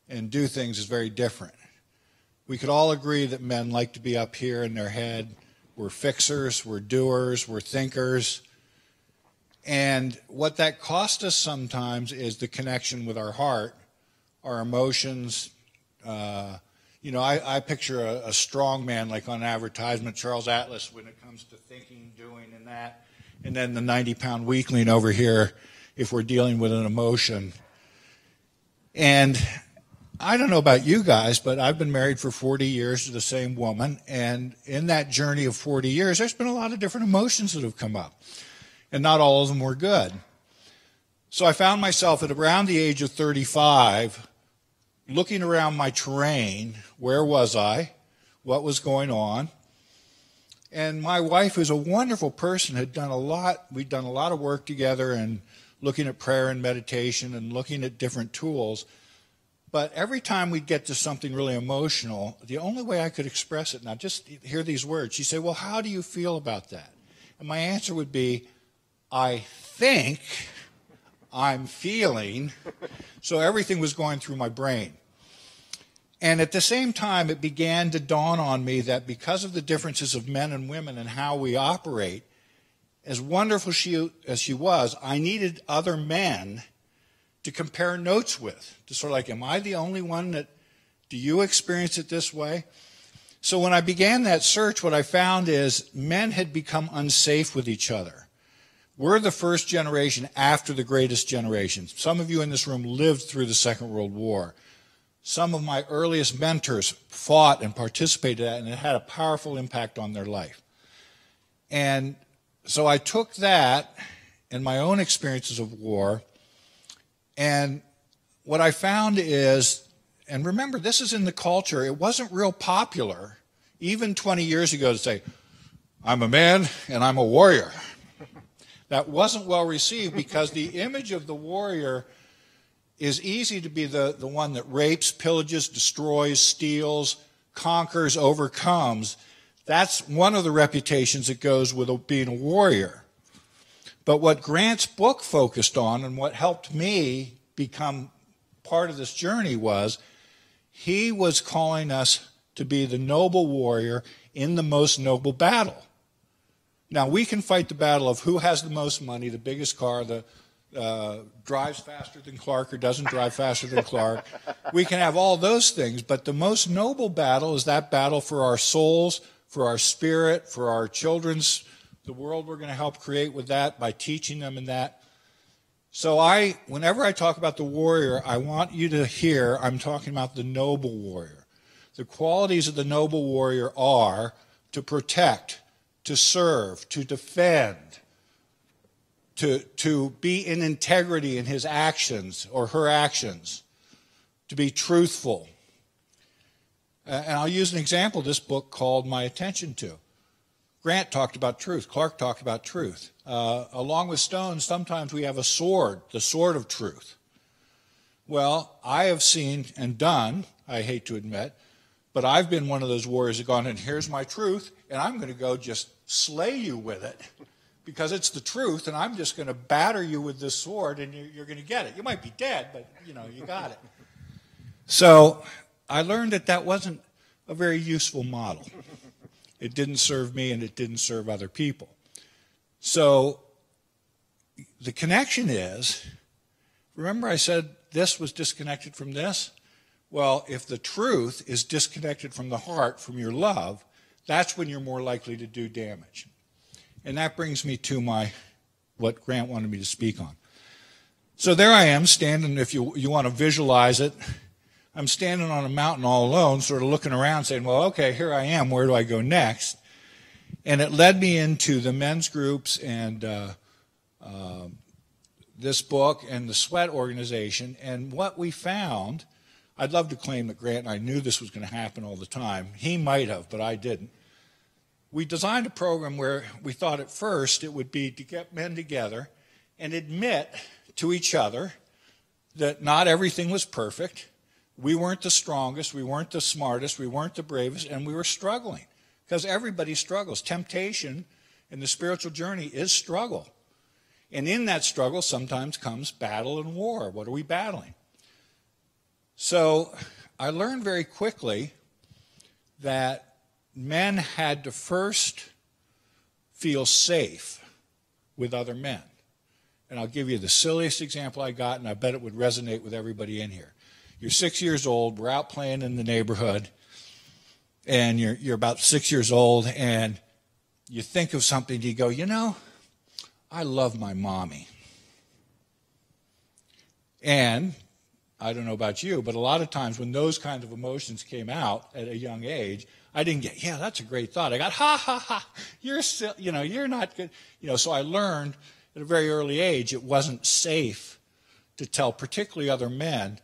and do things is very different. We could all agree that men like to be up here in their head. We're fixers, we're doers, we're thinkers. And what that costs us sometimes is the connection with our heart, our emotions. I picture a strong man like on advertisement, Charles Atlas, when it comes to thinking, doing, and that. And then the 90-pound weakling over here if we're dealing with an emotion. And I don't know about you guys, but I've been married for 40 years to the same woman. And in that journey of 40 years, there's been a lot of different emotions that have come up. And not all of them were good. So I found myself at around the age of 35 looking around my terrain. Where was I? What was going on? And my wife, who's a wonderful person, had done a lot. We'd done a lot of work together and looking at prayer and meditation and looking at different tools. But every time we'd get to something really emotional, the only way I could express it, now just hear these words, she'd say, well, how do you feel about that? And my answer would be, I think I'm feeling. So everything was going through my brain. And at the same time, it began to dawn on me that because of the differences of men and women and how we operate, as wonderful as she was, I needed other men to compare notes with, to sort of like, am I the only one that, do you experience it this way? So when I began that search, what I found is men had become unsafe with each other. We're the first generation after the greatest generation. Some of you in this room lived through the Second World War. Some of my earliest mentors fought and participated in that, and it had a powerful impact on their life. And so I took that and my own experiences of war, and what I found is, and remember, this is in the culture, it wasn't real popular, even 20 years ago, to say, I'm a man and I'm a warrior. That wasn't well received because the image of the warrior is easy to be the one that rapes, pillages, destroys, steals, conquers, overcomes. That's one of the reputations that goes with being a warrior. But what Grant's book focused on and what helped me become part of this journey was he was calling us to be the noble warrior in the most noble battle. Now, we can fight the battle of who has the most money, the biggest car, the drives faster than Clark or doesn't drive faster than Clark. We can have all those things, but the most noble battle is that battle for our souls, for our spirit, for our children's, the world we're going to help create with that by teaching them in that. So whenever I talk about the warrior, I want you to hear I'm talking about the noble warrior. The qualities of the noble warrior are to protect, to serve, to defend, to be in integrity in his actions or her actions, to be truthful. And I'll use an example this book called my attention to. Grant talked about truth. Clark talked about truth. Along with stones, sometimes we have a sword, the sword of truth. Well, I have seen and done, I hate to admit, but I've been one of those warriors that gone, and here's my truth, and I'm going to go just slay you with it because it's the truth, and I'm just going to batter you with this sword, and you're going to get it. You might be dead, but, you know, you got it. So I learned that that wasn't a very useful model. It didn't serve me, and it didn't serve other people. So the connection is, remember I said this was disconnected from this? Well, if the truth is disconnected from the heart, from your love, that's when you're more likely to do damage. And that brings me to what Grant wanted me to speak on. So there I am standing, if you want to visualize it, I'm standing on a mountain all alone, sort of looking around saying, well, okay, here I am, where do I go next? And it led me into the men's groups and this book and the SWET organization. And what we found, I'd love to claim that Grant and I knew this was going to happen all the time. He might have, but I didn't. We designed a program where we thought at first it would be to get men together and admit to each other that not everything was perfect. We weren't the strongest, we weren't the smartest, we weren't the bravest, and we were struggling. Because everybody struggles. Temptation in the spiritual journey is struggle. And in that struggle sometimes comes battle and war. What are we battling? So I learned very quickly that men had to first feel safe with other men. And I'll give you the silliest example I got, and I bet it would resonate with everybody in here. You're 6 years old, we're out playing in the neighborhood, and you're about 6 years old, and you think of something, you go, you know, I love my mommy. And I don't know about you, but a lot of times when those kinds of emotions came out at a young age, I didn't get, yeah, that's a great thought. I got, ha, ha, ha, you're not good. So I learned at a very early age it wasn't safe to tell particularly other men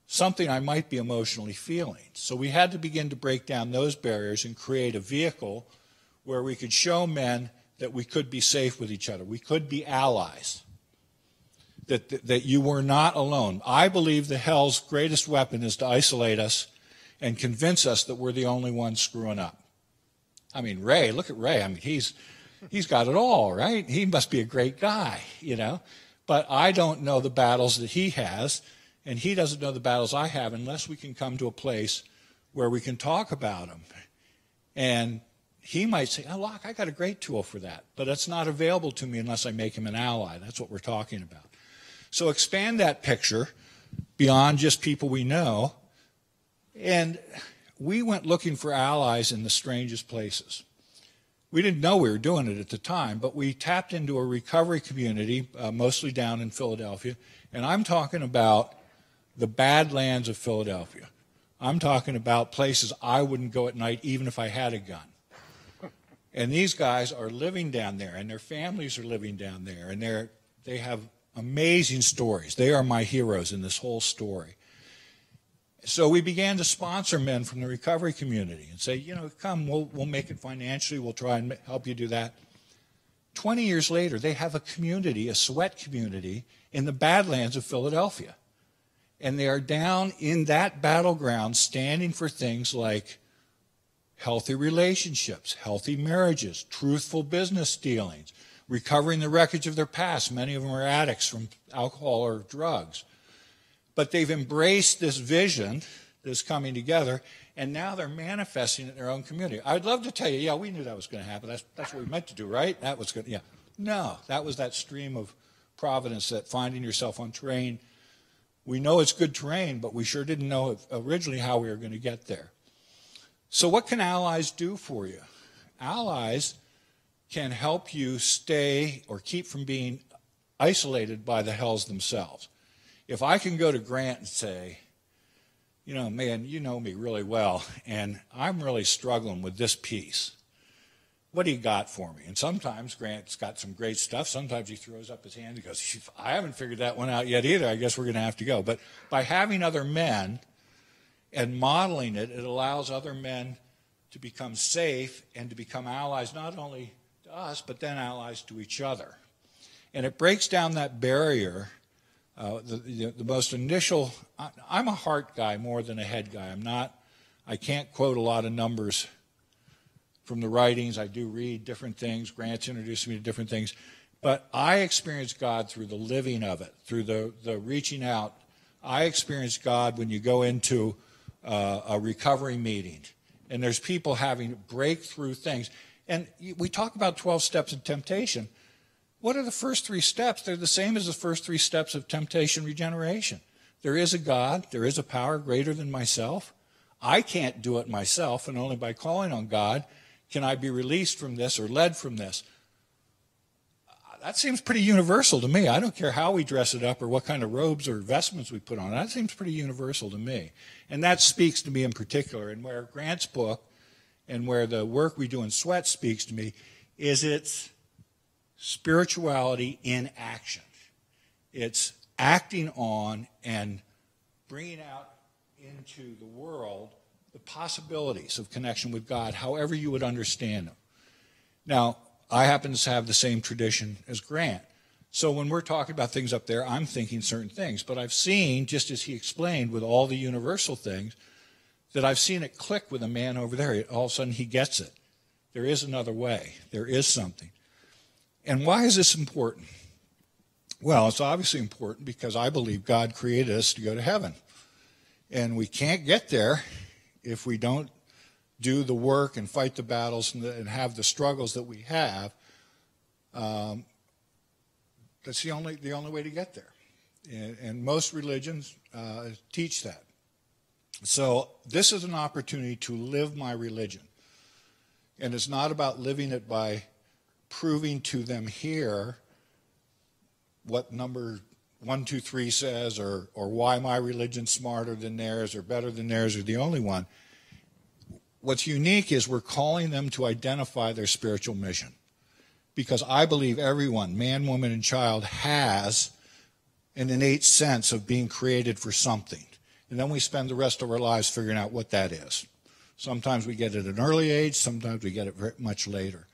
something I might be emotionally feeling. So we had to begin to break down those barriers and create a vehicle where we could show men that we could be safe with each other. We could be allies. That you were not alone. I believe the hell's greatest weapon is to isolate us and convince us that we're the only ones screwing up. I mean, Ray, look at Ray. I mean, he's got it all, right? He must be a great guy, But I don't know the battles that he has, and he doesn't know the battles I have unless we can come to a place where we can talk about them. And he might say, oh, look, I got a great tool for that. But it's not available to me unless I make him an ally. That's what we're talking about. So expand that picture beyond just people we know. And we went looking for allies in the strangest places. We didn't know we were doing it at the time, but we tapped into a recovery community, mostly down in Philadelphia. And I'm talking about the Badlands of Philadelphia. I'm talking about places I wouldn't go at night even if I had a gun. And these guys are living down there, and their families are living down there, and they have amazing stories. They are my heroes in this whole story. So we began to sponsor men from the recovery community and say, come, we'll make it financially. We'll try and help you do that. 20 years later, they have a community, a SWET community, in the Badlands of Philadelphia. And they are down in that battleground standing for things like healthy relationships, healthy marriages, truthful business dealings, recovering the wreckage of their past. Many of them are addicts from alcohol or drugs. But they've embraced this vision, this coming together, and now they're manifesting it in their own community. I'd love to tell you, yeah, we knew that was going to happen. That's what we meant to do, right? That was good. Yeah. No, that was that stream of providence, that finding yourself on terrain. We know it's good terrain, but we sure didn't know originally how we were going to get there. So what can allies do for you? Allies can help you stay or keep from being isolated by the hells themselves. If I can go to Grant and say, man, you know me really well, and I'm really struggling with this piece. What do you got for me? And sometimes Grant's got some great stuff. Sometimes he throws up his hand and goes, I haven't figured that one out yet either. I guess we're going to have to go. But by having other men and modeling it, it allows other men to become safe and to become allies, not only to us, but then allies to each other. And it breaks down that barrier. The most initial, I'm a heart guy more than a head guy. I can't quote a lot of numbers from the writings. I do read different things. Grant's introduced me to different things. But I experience God through the living of it, through the reaching out. I experience God when you go into a recovery meeting, and there's people having breakthrough things. And we talk about 12 steps of temptation. What are the first 3 steps? They're the same as the first 3 steps of temptation regeneration. There is a God. There is a power greater than myself. I can't do it myself, and only by calling on God can I be released from this or led from this. That seems pretty universal to me. I don't care how we dress it up or what kind of robes or vestments we put on. That seems pretty universal to me. And that speaks to me in particular. And where Grant's book and where the work we do in SWET speaks to me is its spirituality in action. It's acting on and bringing out into the world the possibilities of connection with God, however you would understand them. Now, I happen to have the same tradition as Grant. So when we're talking about things up there, I'm thinking certain things. But I've seen, just as he explained with all the universal things, that I've seen it click with a man over there. All of a sudden he gets it. There is another way. There is something. And why is this important? Well, it's obviously important because I believe God created us to go to heaven. And we can't get there if we don't do the work and fight the battles and have the struggles that we have. That's the only way to get there. And most religions teach that. So this is an opportunity to live my religion. And it's not about living it by proving to them here what number 1, 2, 3 says, or why my religion's smarter than theirs or better than theirs or the only one. What's unique is we're calling them to identify their spiritual mission. Because I believe everyone, man, woman, and child, has an innate sense of being created for something. And then we spend the rest of our lives figuring out what that is. Sometimes we get it at an early age, sometimes we get it very much later.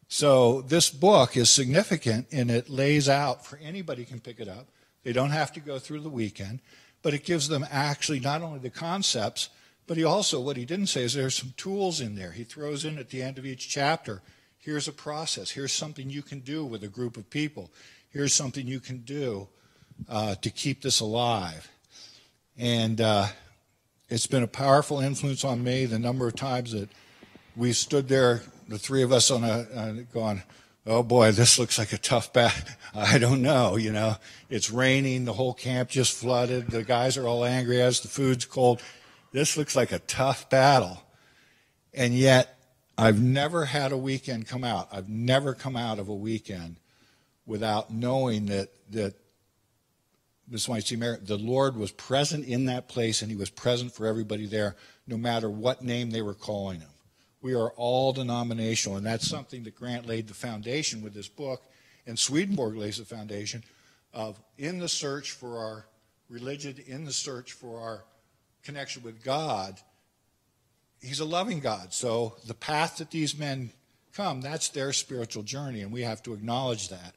So this book is significant, and it lays out, for anybody can pick it up. They don't have to go through the weekend, but it gives them actually not only the concepts, but he also, what he didn't say is there's some tools in there. He throws in at the end of each chapter, here's a process. Here's something you can do with a group of people. Here's something you can do to keep this alive. And it's been a powerful influence on me. The number of times that we stood there, the 3 of us going, oh boy, this looks like a tough battle. I don't know, It's raining. The whole camp just flooded. The guys are all angry at us. The food's cold. This looks like a tough battle. And yet, I've never had a weekend come out. I've never come out of a weekend without knowing that this might seem arrogant, the Lord was present in that place, and he was present for everybody there, no matter what name they were calling him. We are all denominational, and that's something that Grant laid the foundation with this book, and Swedenborg lays the foundation of in the search for our religion, in the search for our connection with God. He's a loving God. So the path that these men come, that's their spiritual journey, and we have to acknowledge that.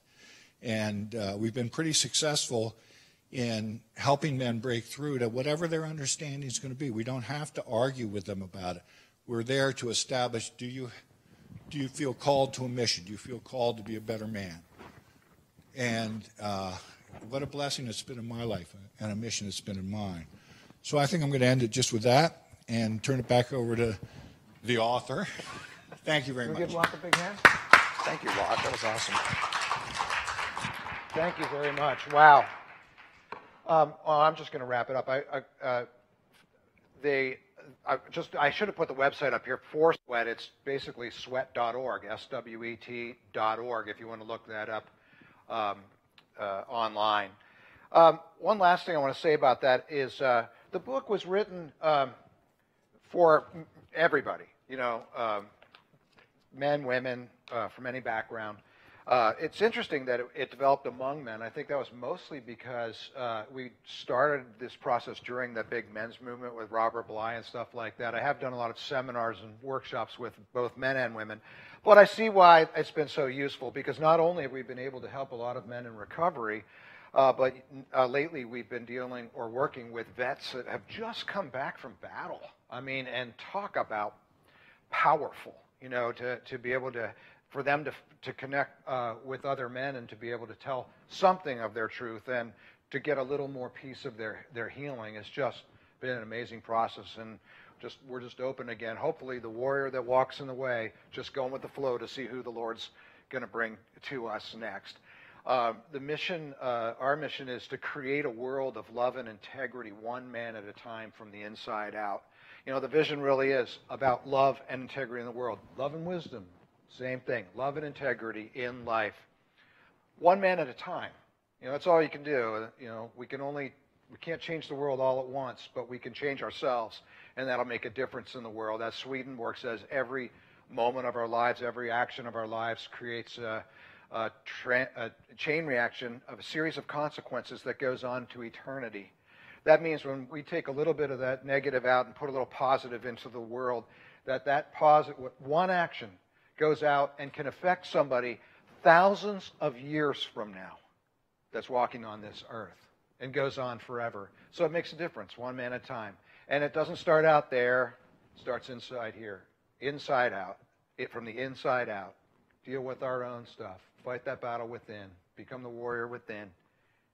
And we've been pretty successful in helping men break through to whatever their understanding is going to be. We don't have to argue with them about it. We're there to establish, do you feel called to a mission? Do you feel called to be a better man? And what a blessing it's been in my life and a mission it's been in mine. So I think I'm going to end it just with that and turn it back over to the author. Thank you very much. Can we give Locke a big hand? Thank you, Locke. That was awesome. Thank you very much. Wow. I'm just going to wrap it up. I should have put the website up here for SWET. It's basically swet.org, SWET.org, if you want to look that up online. One last thing I want to say about that is the book was written for everybody, men, women, from any background. It's interesting that it developed among men. I think that was mostly because we started this process during the big men's movement with Robert Bly and stuff like that. I have done a lot of seminars and workshops with both men and women. But I see why it's been so useful, because not only have we been able to help a lot of men in recovery, but lately we've been dealing or working with vets that have just come back from battle. I mean, and talk about powerful. you know, to be able to, for them to connect with other men and to be able to tell something of their truth and to get a little more piece of their healing. It's just been an amazing process, and we're just open again. Hopefully the warrior that walks in the way, just going with the flow to see who the Lord's going to bring to us next. The mission, our mission is to create a world of love and integrity, one man at a time, from the inside out. You know, the vision really is about love and integrity in the world. Love and wisdom, same thing. Love and integrity in life. One man at a time. You know, that's all you can do. You know, we can't change the world all at once, but we can change ourselves, and that'll make a difference in the world. As Swedenborg says, every moment of our lives, every action of our lives creates a chain reaction of a series of consequences that goes on to eternity. That means when we take a little bit of that negative out and put a little positive into the world, that positive, one action goes out and can affect somebody thousands of years from now that's walking on this earth and goes on forever. So it makes a difference, one man at a time. And it doesn't start out there, it starts inside here, inside out, from the inside out. Deal with our own stuff. Fight that battle within. Become the warrior within.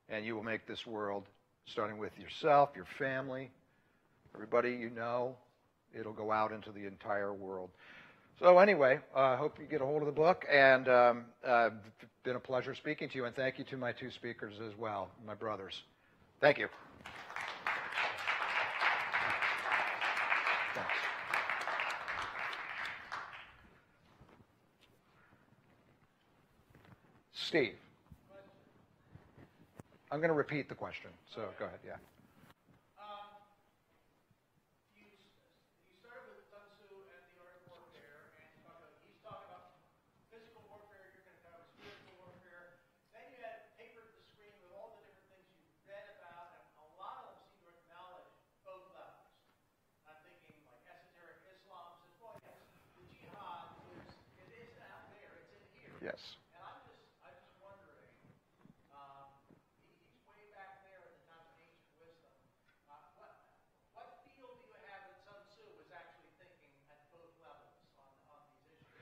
And you will make this world, starting with yourself, your family, everybody you know, it'll go out into the entire world. So anyway, I hope you get a hold of the book, and it's been a pleasure speaking to you, and thank you to my two speakers as well, my brothers. Thank you. Thanks. Steve. I'm going to repeat the question, so go ahead, yeah. Yes. And I'm just wondering, he's way back there in the times of ancient wisdom. What feel do you have that Sun Tzu was actually thinking at both levels on these issues?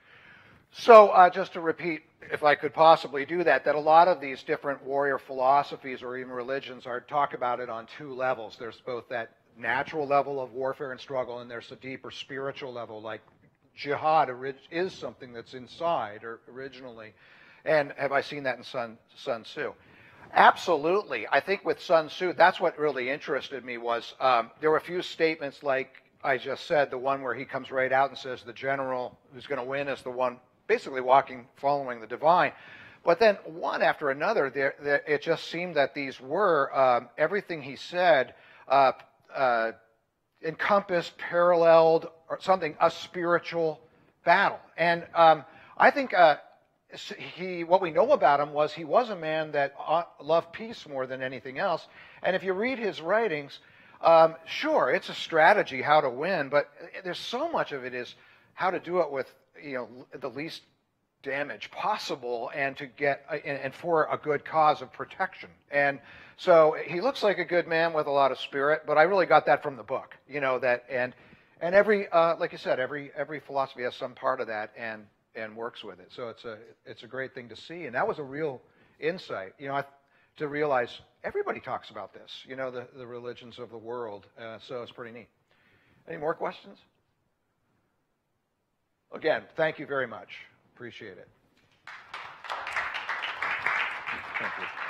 So just to repeat, if I could possibly do that a lot of these different warrior philosophies or even religions talk about it on two levels. There's both that natural level of warfare and struggle, and there's a deeper spiritual level, like jihad is something that's inside or originally. And have I seen that in Sun Tzu? Absolutely. I think with Sun Tzu, that's what really interested me was there were a few statements like I just said, the one where he comes right out and says the general who's going to win is the one basically following the divine. But then one after another, it just seemed that these were, everything he said encompassed, paralleled, or something, a spiritual battle. And I think what we know about him was he was a man that loved peace more than anything else. And if you read his writings, sure, it's a strategy how to win, but there's so much of it is how to do it with the least damage possible and to get and for a good cause of protection. And so he looks like a good man with a lot of spirit, but I really got that from the book. And every like you said, every philosophy has some part of that and works with it. So it's a great thing to see, and that was a real insight. To realize everybody talks about this. The religions of the world. So it's pretty neat. Any more questions? Again, thank you very much. Appreciate it. Thank you.